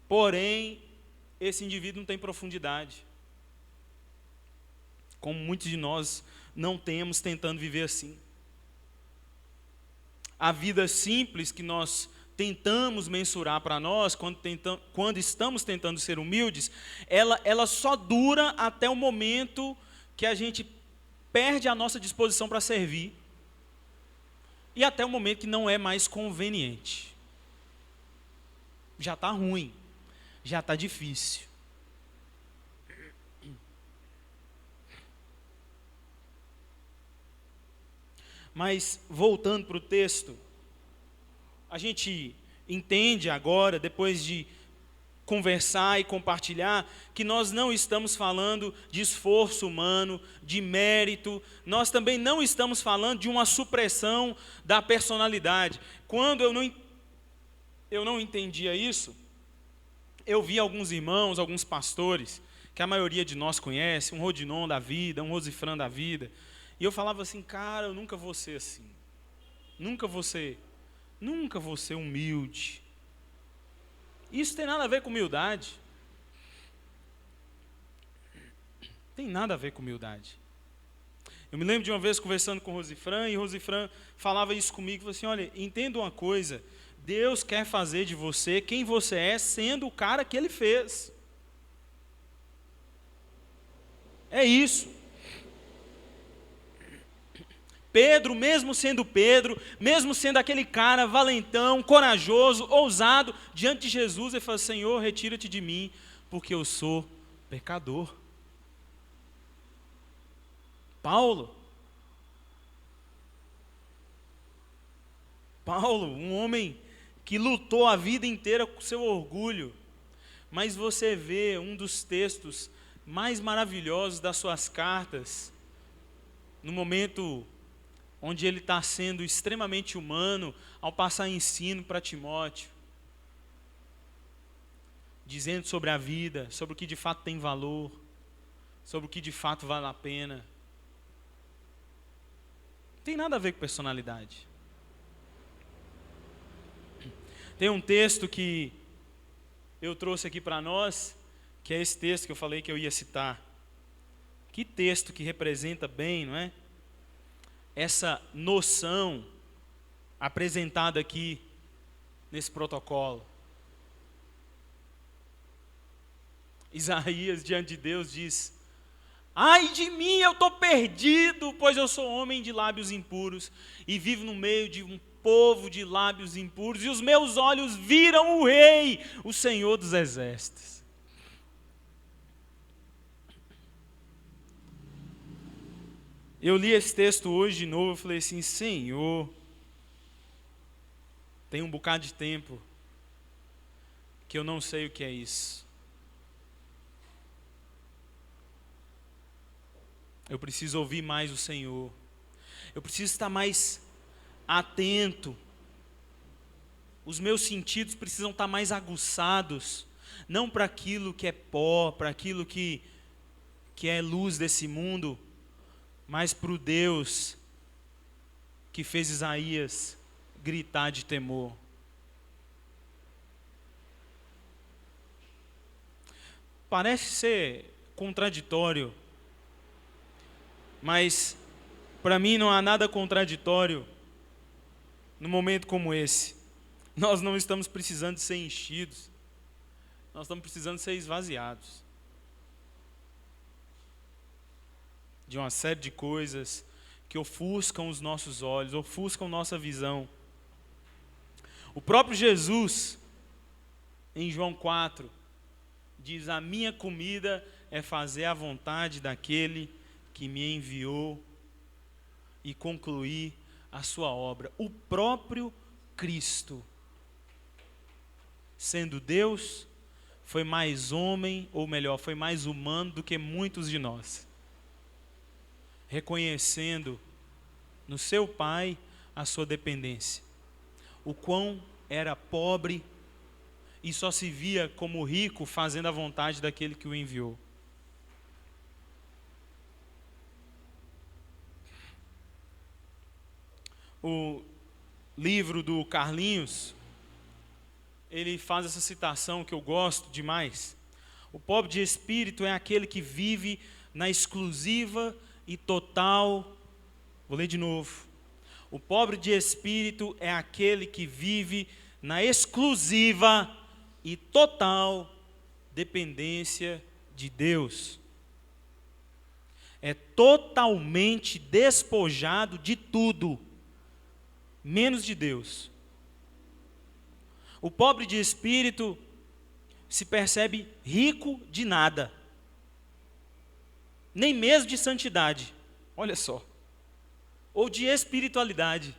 Porém, esse indivíduo não tem profundidade. Como muitos de nós não temos tentando viver assim. A vida simples que nós tentamos mensurar para nós, quando estamos tentando ser humildes, ela só dura até o momento que a gente perde a nossa disposição para servir e até o momento que não é mais conveniente. Já está ruim, já está difícil. Mas, voltando para o texto, a gente entende agora, depois de conversar e compartilhar, que nós não estamos falando de esforço humano, de mérito, nós também não estamos falando de uma supressão da personalidade. Quando eu não entendia isso, eu vi alguns irmãos, alguns pastores, que a maioria de nós conhece, um Rodinon da vida, um Rosifran da vida, e eu falava assim, cara, eu nunca vou ser assim. Nunca vou ser humilde. Isso tem nada a ver com humildade. Tem nada a ver com humildade. Eu me lembro de uma vez conversando com o Rosifran, e o Rosifran falava isso comigo, falou assim, olha, entenda uma coisa, Deus quer fazer de você quem você é, sendo o cara que Ele fez. É isso. Pedro, mesmo sendo aquele cara valentão, corajoso, ousado, diante de Jesus, ele fala, Senhor, retira-te de mim, porque eu sou pecador. Paulo, um homem que lutou a vida inteira com seu orgulho, mas você vê um dos textos mais maravilhosos das suas cartas, no momento onde ele está sendo extremamente humano, ao passar ensino para Timóteo, dizendo sobre a vida, sobre o que de fato tem valor, sobre o que de fato vale a pena. Não tem nada a ver com personalidade. Tem um texto que eu trouxe aqui para nós, que é esse texto que eu falei que eu ia citar. Que texto que representa bem, não é? Essa noção apresentada aqui nesse protocolo. Isaías, diante de Deus, diz: ai de mim, eu estou perdido, pois eu sou homem de lábios impuros e vivo no meio de um povo de lábios impuros, e os meus olhos viram o Rei, o Senhor dos Exércitos. Eu li esse texto hoje de novo, eu falei assim: Senhor, tem um bocado de tempo que eu não sei o que é isso. Eu preciso ouvir mais o Senhor. Eu preciso estar mais atento. Os meus sentidos precisam estar mais aguçados. Não para aquilo que é pó, para aquilo que é luz desse mundo, mas para o Deus que fez Isaías gritar de temor. Parece ser contraditório, mas para mim não há nada contraditório num momento como esse. Nós não estamos precisando de ser enchidos, nós estamos precisando de ser esvaziados de uma série de coisas que ofuscam os nossos olhos, ofuscam nossa visão. O próprio Jesus, em João 4, diz: a minha comida é fazer a vontade daquele que me enviou e concluir a sua obra. O próprio Cristo, sendo Deus, foi mais homem, ou melhor, foi mais humano do que muitos de nós, reconhecendo no seu Pai a sua dependência, o quão era pobre e só se via como rico fazendo a vontade daquele que o enviou. O livro do Carlinhos, ele faz essa citação que eu gosto demais. O pobre de espírito é aquele que vive na exclusiva e total. Vou ler de novo. O pobre de espírito é aquele que vive na exclusiva e total dependência de Deus. É totalmente despojado de tudo, menos de Deus. O pobre de espírito se percebe rico de nada, nem mesmo de santidade, olha só, ou de espiritualidade.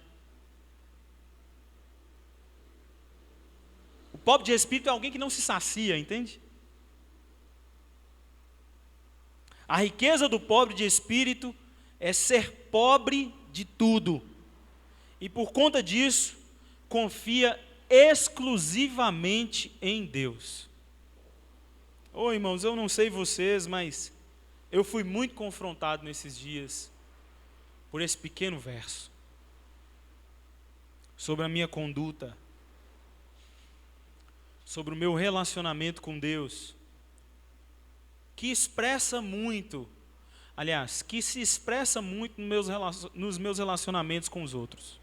O pobre de espírito é alguém que não se sacia, entende? A riqueza do pobre de espírito é ser pobre de tudo, e por conta disso, confia exclusivamente em Deus. Ô irmãos, eu não sei vocês, mas eu fui muito confrontado nesses dias por esse pequeno verso sobre a minha conduta, sobre o meu relacionamento com Deus, que expressa muito, aliás, que se expressa muito nos meus relacionamentos com os outros.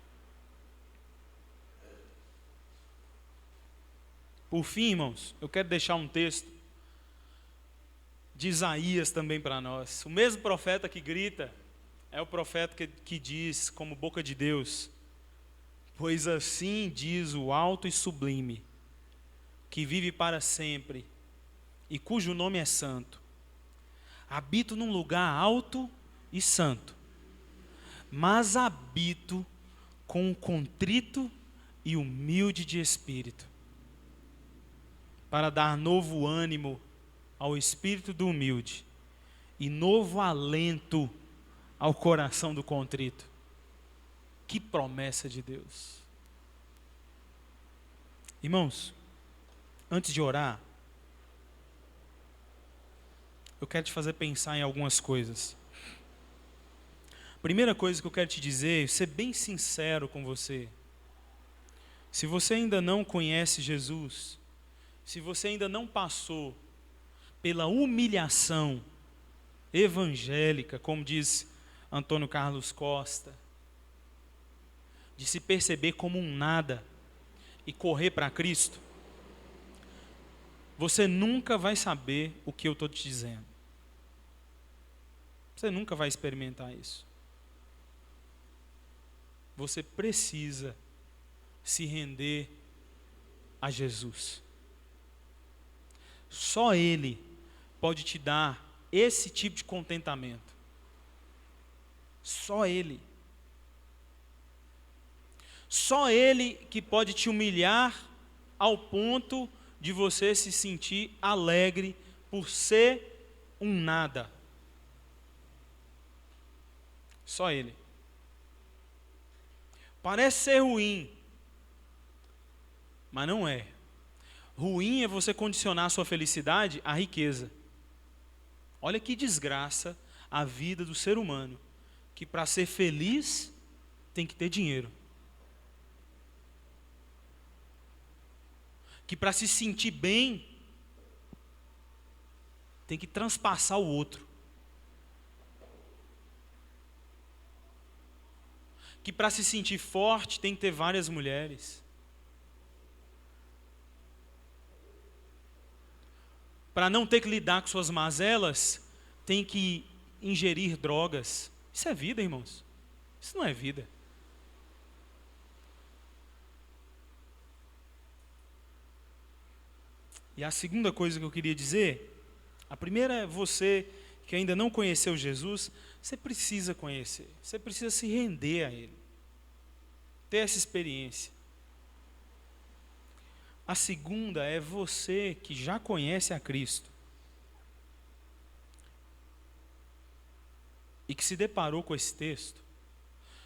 Por fim, irmãos, eu quero deixar um texto de Isaías também para nós. O mesmo profeta que grita é o profeta que diz, como boca de Deus: pois assim diz o alto e sublime, que vive para sempre e cujo nome é santo. Habito num lugar alto e santo, mas habito com um contrito e humilde de espírito, para dar novo ânimo ao espírito do humilde e novo alento ao coração do contrito. Que promessa de Deus! Irmãos, antes de orar, eu quero te fazer pensar em algumas coisas. Primeira coisa que eu quero te dizer, ser bem sincero com você. Se você ainda não conhece Jesus, se você ainda não passou pela humilhação evangélica, como diz Antônio Carlos Costa, de se perceber como um nada e correr para Cristo, você nunca vai saber o que eu estou te dizendo. Você nunca vai experimentar isso. Você precisa se render a Jesus. Só Ele pode te dar esse tipo de contentamento. Só Ele. Só Ele que pode te humilhar ao ponto de você se sentir alegre por ser um nada. Só Ele. Parece ser ruim, mas não é. Ruim é você condicionar a sua felicidade à riqueza. Olha que desgraça a vida do ser humano, que para ser feliz tem que ter dinheiro. Que para se sentir bem tem que transpassar o outro. Que para se sentir forte tem que ter várias mulheres. Para não ter que lidar com suas mazelas, tem que ingerir drogas. Isso é vida, irmãos. Isso não é vida. E a segunda coisa que eu queria dizer, a primeira é você que ainda não conheceu Jesus, você precisa conhecer, você precisa se render a Ele, ter essa experiência. A segunda é você que já conhece a Cristo e que se deparou com esse texto.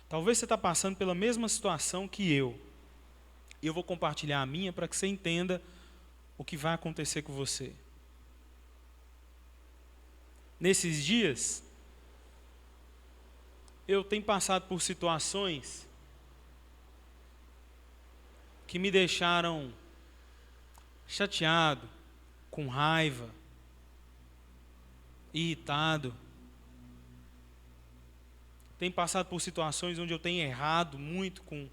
Talvez você está passando pela mesma situação que eu. E eu vou compartilhar a minha para que você entenda o que vai acontecer com você. Nesses dias, eu tenho passado por situações que me deixaram chateado, com raiva, irritado. Tenho passado por situações onde eu tenho errado muito com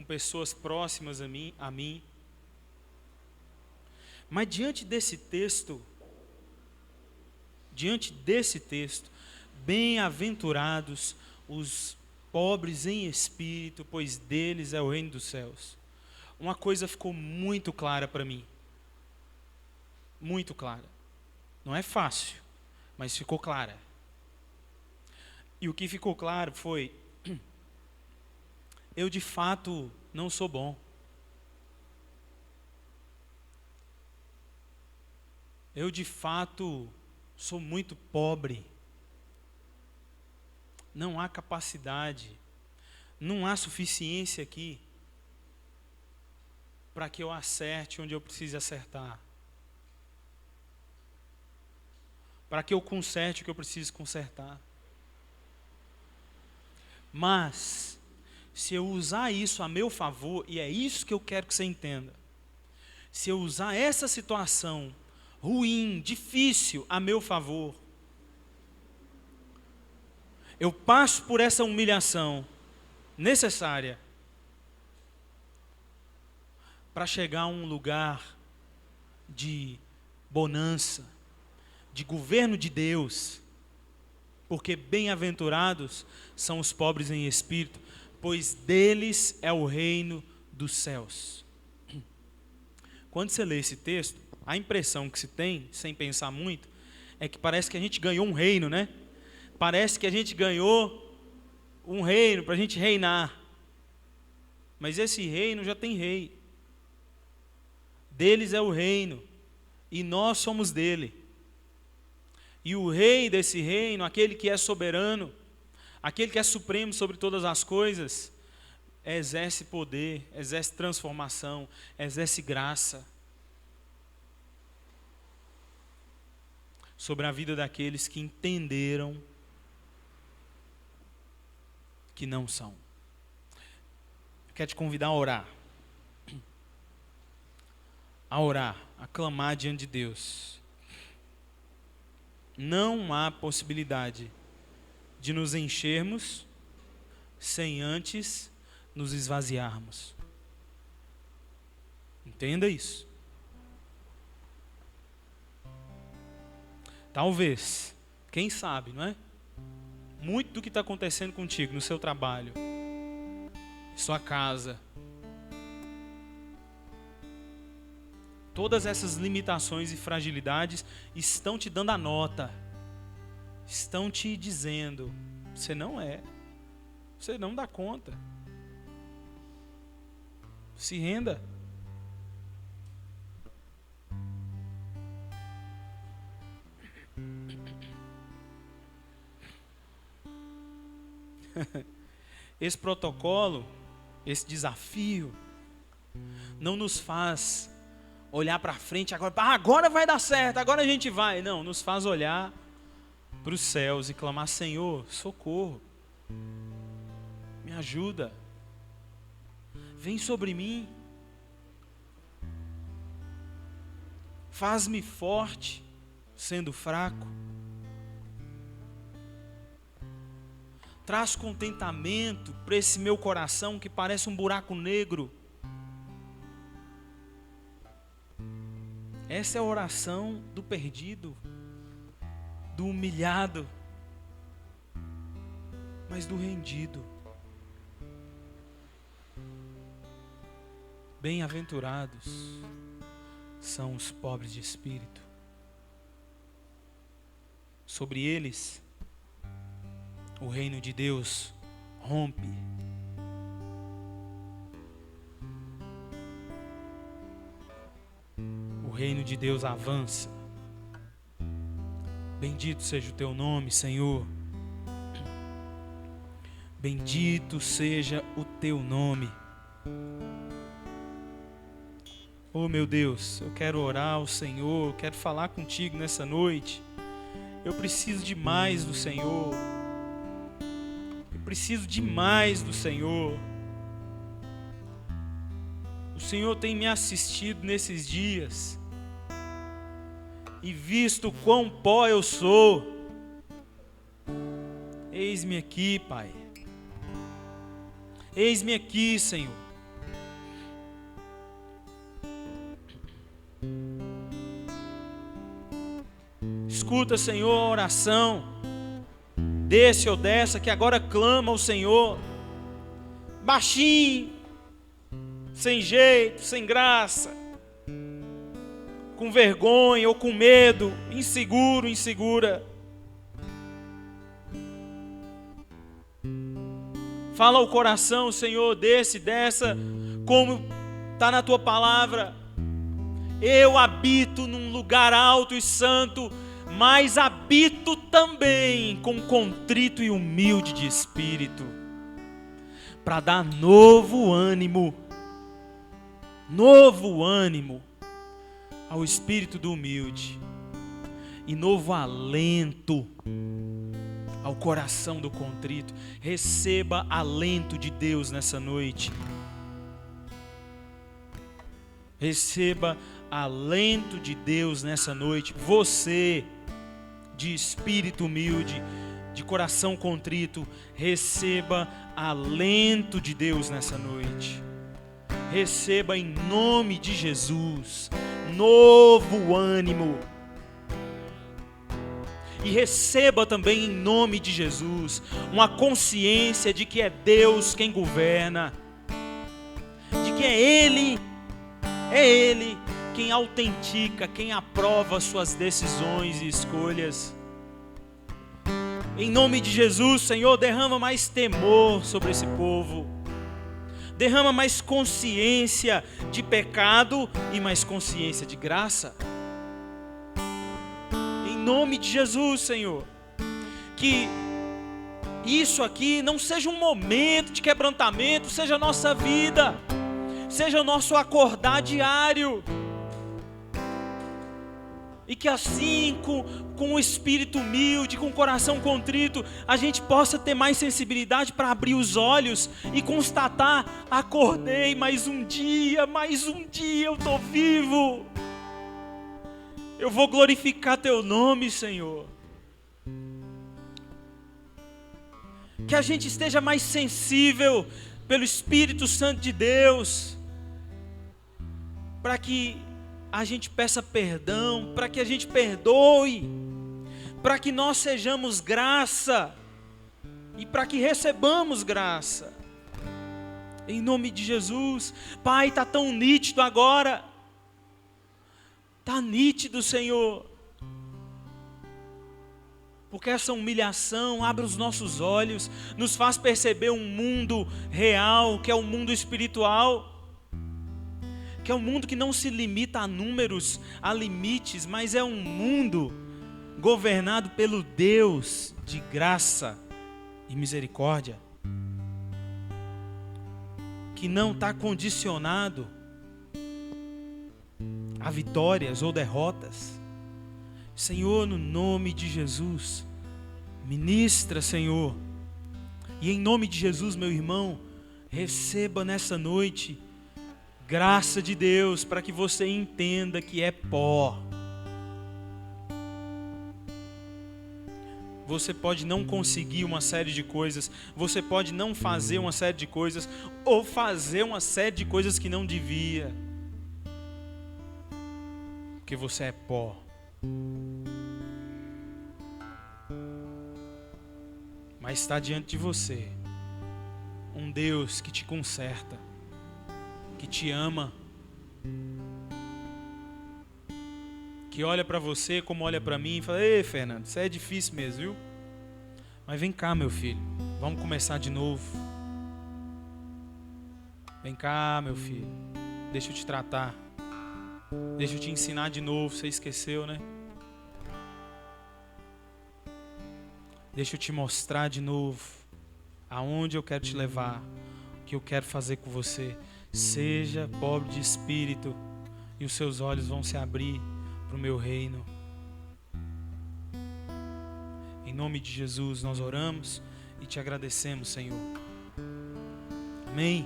pessoas próximas a mim. Mas diante desse texto, bem-aventurados os pobres em espírito, pois deles é o reino dos céus. Uma coisa ficou muito clara para mim. Muito clara. Não é fácil, mas ficou clara. E o que ficou claro foi: eu de fato não sou bom. Eu de fato sou muito pobre. Não há capacidade, não há suficiência aqui para que eu acerte onde eu preciso acertar. Para que eu conserte o que eu preciso consertar. Mas, se eu usar isso a meu favor, e é isso que eu quero que você entenda, se eu usar essa situação ruim, difícil, a meu favor, eu passo por essa humilhação necessária para chegar a um lugar de bonança, de governo de Deus, porque bem-aventurados são os pobres em espírito, pois deles é o reino dos céus. Quando você lê esse texto, a impressão que se tem, sem pensar muito, é que parece que a gente ganhou um reino, né? Parece que a gente ganhou um reino para a gente reinar. Mas esse reino já tem rei. Deles é o reino, e nós somos dele. E o rei desse reino, aquele que é soberano, aquele que é supremo sobre todas as coisas, exerce poder, exerce transformação, exerce graça sobre a vida daqueles que entenderam que não são. Quero te convidar a orar. A orar, a clamar diante de Deus. Não há possibilidade de nos enchermos sem antes nos esvaziarmos. Entenda isso. Talvez, quem sabe, não é? Muito do que está acontecendo contigo no seu trabalho, em sua casa, todas essas limitações e fragilidades estão te dando a nota, estão te dizendo: você não dá conta. Se renda. Esse protocolo, esse desafio, não nos faz olhar para frente agora vai dar certo, agora a gente vai. Não, nos faz olhar para os céus e clamar: Senhor, socorro, me ajuda, vem sobre mim, faz-me forte, sendo fraco. Traz contentamento para esse meu coração que parece um buraco negro. Essa é a oração do perdido, do humilhado, mas do rendido. Bem-aventurados são os pobres de espírito. Sobre eles o reino de Deus rompe. O reino de Deus avança. Bendito seja o teu nome, Senhor. Bendito seja o teu nome. Oh, meu Deus, eu quero orar ao Senhor, eu quero falar contigo nessa noite. Eu preciso demais do Senhor. Preciso demais do Senhor. O Senhor tem me assistido nesses dias e visto quão pó eu sou. Eis-me aqui, Pai. Eis-me aqui, Senhor. Escuta, Senhor, a oração desse ou dessa que agora clama ao Senhor, baixinho, sem jeito, sem graça, com vergonha ou com medo, inseguro, insegura. Fala ao coração, Senhor, desse, dessa, como está na tua palavra: eu habito num lugar alto e santo, mas habito também com contrito e humilde de espírito, para dar novo ânimo ao espírito do humilde e novo alento ao coração do contrito. Receba alento de Deus nessa noite. Receba alento de Deus nessa noite. Você, de espírito humilde, de coração contrito, receba alento de Deus nessa noite. Receba em nome de Jesus novo ânimo. E receba também em nome de Jesus uma consciência de que é Deus quem governa, de que é Ele quem autentica, quem aprova suas decisões e escolhas. Em nome de Jesus, Senhor, derrama mais temor sobre esse povo. Derrama mais consciência de pecado e mais consciência de graça. Em nome de Jesus, Senhor, que isso aqui não seja um momento de quebrantamento, seja a nossa vida, seja o nosso acordar diário. E que assim, com o espírito humilde, com o coração contrito, a gente possa ter mais sensibilidade para abrir os olhos e constatar: acordei mais um dia eu estou vivo. Eu vou glorificar Teu nome, Senhor. Que a gente esteja mais sensível pelo Espírito Santo de Deus, para que a gente peça perdão, para que a gente perdoe, para que nós sejamos graça e para que recebamos graça. Em nome de Jesus. Pai, está tão nítido agora. Está nítido, Senhor. Porque essa humilhação abre os nossos olhos, nos faz perceber um mundo real, que é o mundo espiritual, que é um mundo que não se limita a números, a limites, mas é um mundo governado pelo Deus de graça e misericórdia, que não está condicionado a vitórias ou derrotas. Senhor, no nome de Jesus, ministra, Senhor, e em nome de Jesus, meu irmão, receba nessa noite graça de Deus, para que você entenda que é pó. Você pode não conseguir uma série de coisas, você pode não fazer uma série de coisas, ou fazer uma série de coisas que não devia, porque você é pó. Mas está diante de você um Deus que te conserta, que te ama, que olha para você como olha para mim e fala: ei, Fernando, isso é difícil mesmo, viu? Mas vem cá, meu filho, vamos começar de novo. Vem cá, meu filho, deixa eu te tratar, deixa eu te ensinar de novo. Você esqueceu, né? Deixa eu te mostrar de novo aonde eu quero te levar, o que eu quero fazer com você. Seja pobre de espírito e os seus olhos vão se abrir para o meu reino. Em nome de Jesus nós oramos e te agradecemos, Senhor. Amém.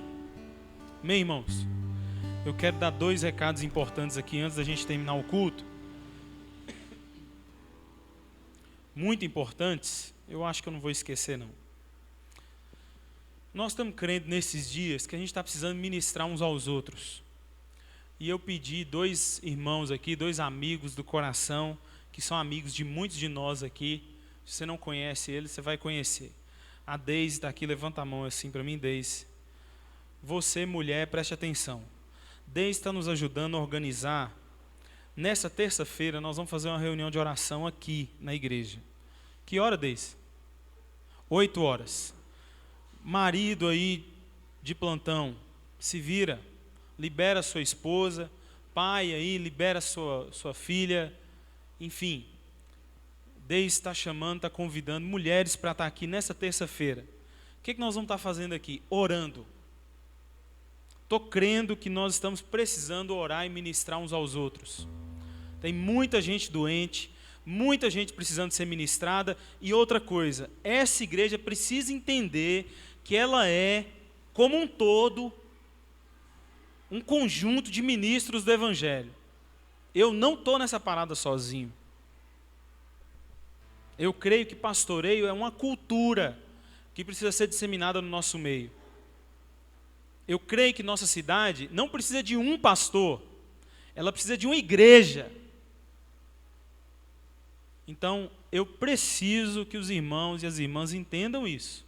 Amém, irmãos. Eu quero dar 2 recados importantes aqui antes da gente terminar o culto. Muito importantes. Eu acho que eu não vou esquecer, não. Nós estamos crendo nesses dias que a gente está precisando ministrar uns aos outros. E eu pedi 2 irmãos aqui, 2 amigos do coração, que são amigos de muitos de nós aqui. Se você não conhece eles, você vai conhecer. A Deise está aqui, levanta a mão assim para mim, Deise. Você, mulher, preste atenção. Deise está nos ajudando a organizar. Nessa terça-feira, nós vamos fazer uma reunião de oração aqui na igreja. Que hora, Deise? 8 horas. Marido aí de plantão, se vira, libera sua esposa. Pai aí, libera sua filha. Enfim, Deise está chamando, está convidando mulheres para estar aqui nessa terça-feira. O que nós vamos estar fazendo aqui? Orando. Estou crendo que nós estamos precisando orar e ministrar uns aos outros. Tem muita gente doente, muita gente precisando ser ministrada. E outra coisa, essa igreja precisa entender que ela é, como um todo, um conjunto de ministros do Evangelho. Eu não estou nessa parada sozinho. Eu creio que pastoreio é uma cultura que precisa ser disseminada no nosso meio. Eu creio que nossa cidade não precisa de um pastor, ela precisa de uma igreja. Então, eu preciso que os irmãos e as irmãs entendam isso.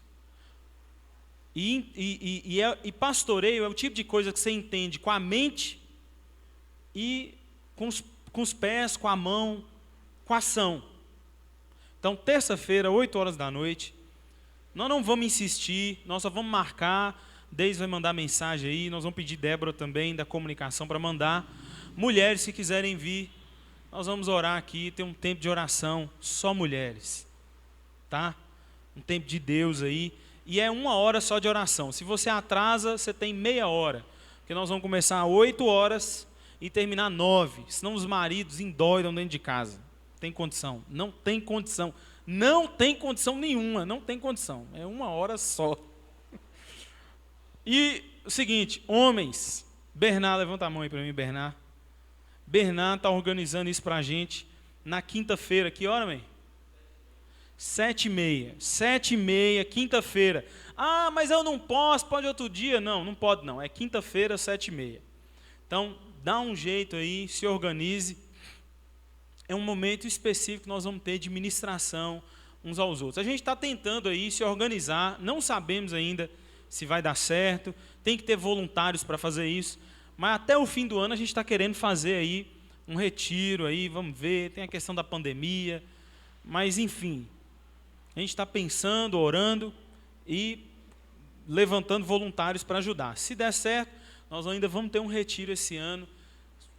E pastoreio é o tipo de coisa que você entende com a mente e com os pés, com a mão, com a ação. Então, terça-feira, 8 horas da noite, nós não vamos insistir, nós só vamos marcar. Deise vai mandar mensagem aí, nós vamos pedir Débora também, da comunicação, para mandar. Mulheres, se quiserem vir, nós vamos orar aqui, tem um tempo de oração, só mulheres, tá? Um tempo de Deus aí, e é 1 hora só de oração. Se você atrasa, você tem meia hora, porque nós vamos começar às 8 horas, e terminar 9, senão os maridos endoidam dentro de casa. Tem condição? Não tem condição. Não tem condição nenhuma, não tem condição. É 1 hora só. E o seguinte, homens, Bernard, levanta a mão aí para mim, Bernard. Bernard está organizando isso para a gente na quinta-feira. Que hora, mãe? 7h30. 7h30, quinta-feira. Ah, mas eu não posso, pode outro dia? Não, não pode não. É quinta-feira, 7h30. Então, dá um jeito aí, se organize. É um momento específico que nós vamos ter de ministração uns aos outros. A gente está tentando aí se organizar, não sabemos ainda se vai dar certo, tem que ter voluntários para fazer isso, mas até o fim do ano a gente está querendo fazer aí um retiro, aí, vamos ver, tem a questão da pandemia, mas enfim, a gente está pensando, orando e levantando voluntários para ajudar. Se der certo, nós ainda vamos ter um retiro esse ano,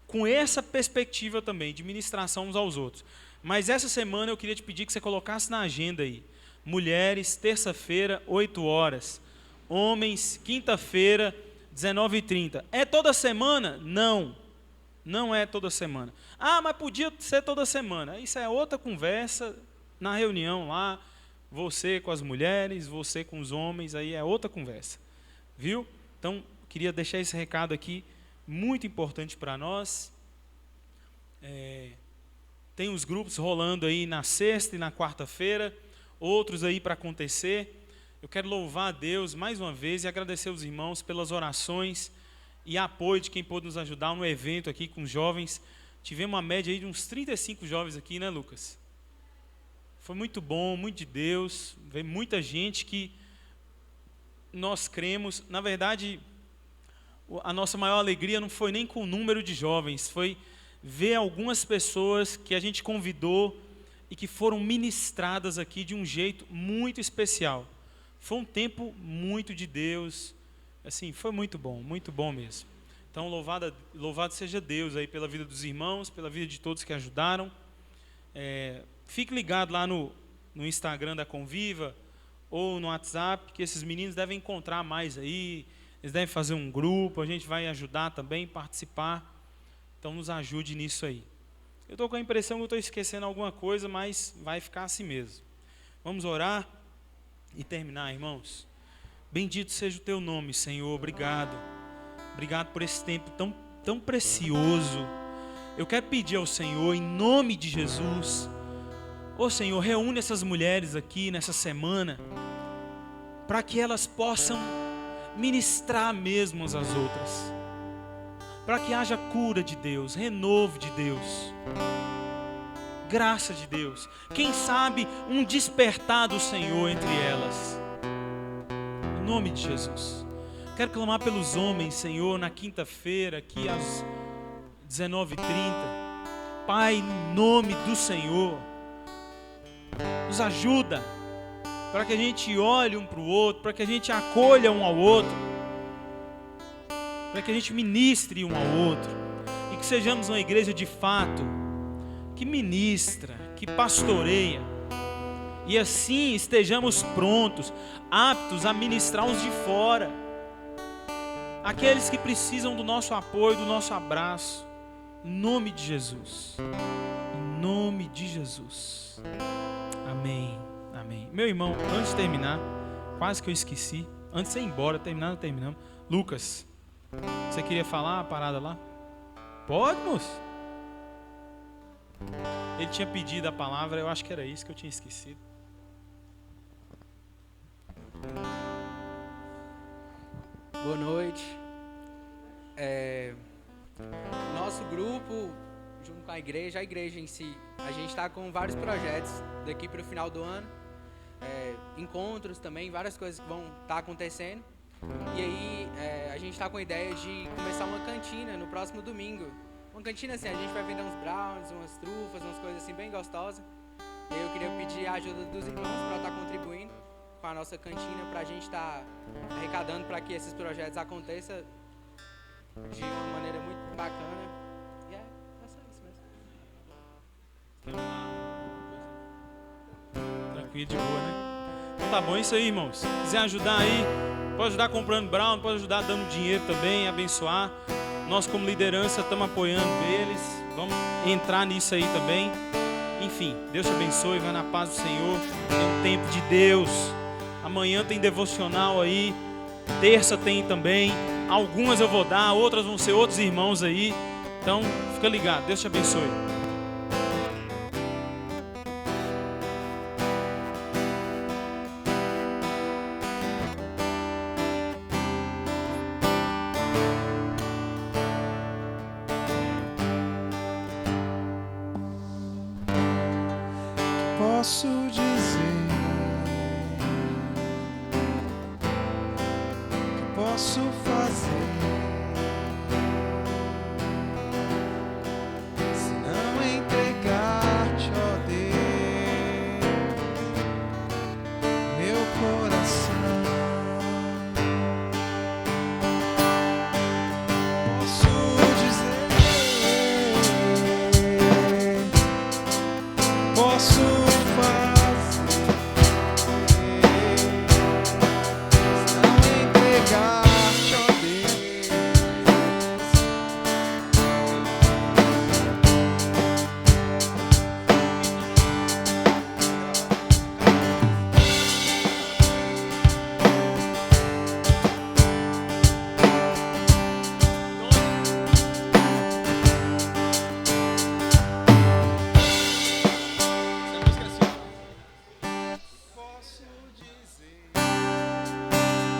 com essa perspectiva também, de ministração uns aos outros. Mas essa semana eu queria te pedir que você colocasse na agenda aí, mulheres, terça-feira, 8 horas, homens, quinta-feira, 19h30. É toda semana? Não, não é toda semana. Ah, mas podia ser toda semana. Isso é outra conversa na reunião lá, você com as mulheres, você com os homens, aí é outra conversa. Viu? Então, queria deixar esse recado aqui, muito importante para nós. Tem os grupos rolando aí na sexta e na quarta-feira, outros aí para acontecer. Eu quero louvar a Deus mais uma vez e agradecer aos irmãos pelas orações e apoio de quem pôde nos ajudar no evento aqui com os jovens. Tivemos uma média aí de uns 35 jovens aqui, né, Lucas? Foi muito bom, muito de Deus. Veio muita gente que nós cremos. Na verdade, a nossa maior alegria não foi nem com o número de jovens, foi ver algumas pessoas que a gente convidou e que foram ministradas aqui de um jeito muito especial. Foi um tempo muito de Deus, assim, foi muito bom mesmo. Então, louvado seja Deus aí pela vida dos irmãos, pela vida de todos que ajudaram. Fique ligado lá no Instagram da Conviva ou no WhatsApp, que esses meninos devem encontrar mais aí, eles devem fazer um grupo, a gente vai ajudar também, participar. Então, nos ajude nisso aí. Eu estou com a impressão que eu estou esquecendo alguma coisa, mas vai ficar assim mesmo. Vamos orar e terminar, irmãos. Bendito seja o teu nome, Senhor, obrigado. Obrigado por esse tempo tão precioso. Eu quero pedir ao Senhor, em nome de Jesus, ô Senhor, reúne essas mulheres aqui nessa semana, para que elas possam ministrar mesmo umas às outras, para que haja cura de Deus, renovo de Deus, graça de Deus, quem sabe um despertar do Senhor entre elas, em nome de Jesus. Quero clamar pelos homens, Senhor, na quinta-feira, aqui às 19h30, Pai, em nome do Senhor, nos ajuda, para que a gente olhe um para o outro, para que a gente acolha um ao outro, para que a gente ministre um ao outro, e que sejamos uma igreja de fato, que ministra, que pastoreia, e assim estejamos prontos, aptos a ministrar os de fora, aqueles que precisam do nosso apoio, do nosso abraço, em nome de Jesus, em nome de Jesus, amém, amém. Meu irmão, antes de terminar, quase que eu esqueci, antes de ir embora, terminamos, Lucas, você queria falar a parada lá? Pode, moço? Ele tinha pedido a palavra, eu acho que era isso que eu tinha esquecido. Boa noite. Nosso grupo, junto com a igreja em si, a gente está com vários projetos daqui para o final do ano, encontros também, várias coisas que vão estar acontecendo. E aí a gente está com a ideia de começar uma cantina no próximo domingo. Uma cantina assim, a gente vai vender uns brownies, umas trufas, umas coisas assim bem gostosas. E eu queria pedir a ajuda dos irmãos para estar contribuindo com a nossa cantina, para a gente estar arrecadando para que esses projetos aconteçam de uma maneira muito bacana. E é só isso mesmo. Tranquilo, de boa, né? Então tá bom, é isso aí, irmãos. Se quiser ajudar aí, pode ajudar comprando brown, pode ajudar dando dinheiro também, abençoar. Nós, como liderança, estamos apoiando eles. Vamos entrar nisso aí também. Enfim, Deus te abençoe. Vai na paz do Senhor. É um tempo de Deus. Amanhã tem devocional aí. Terça tem também. Algumas eu vou dar, outras vão ser outros irmãos aí. Então, fica ligado. Deus te abençoe. Posso dizer que posso fazer se não entregar-te, ó Deus, meu coração. Posso dizer, posso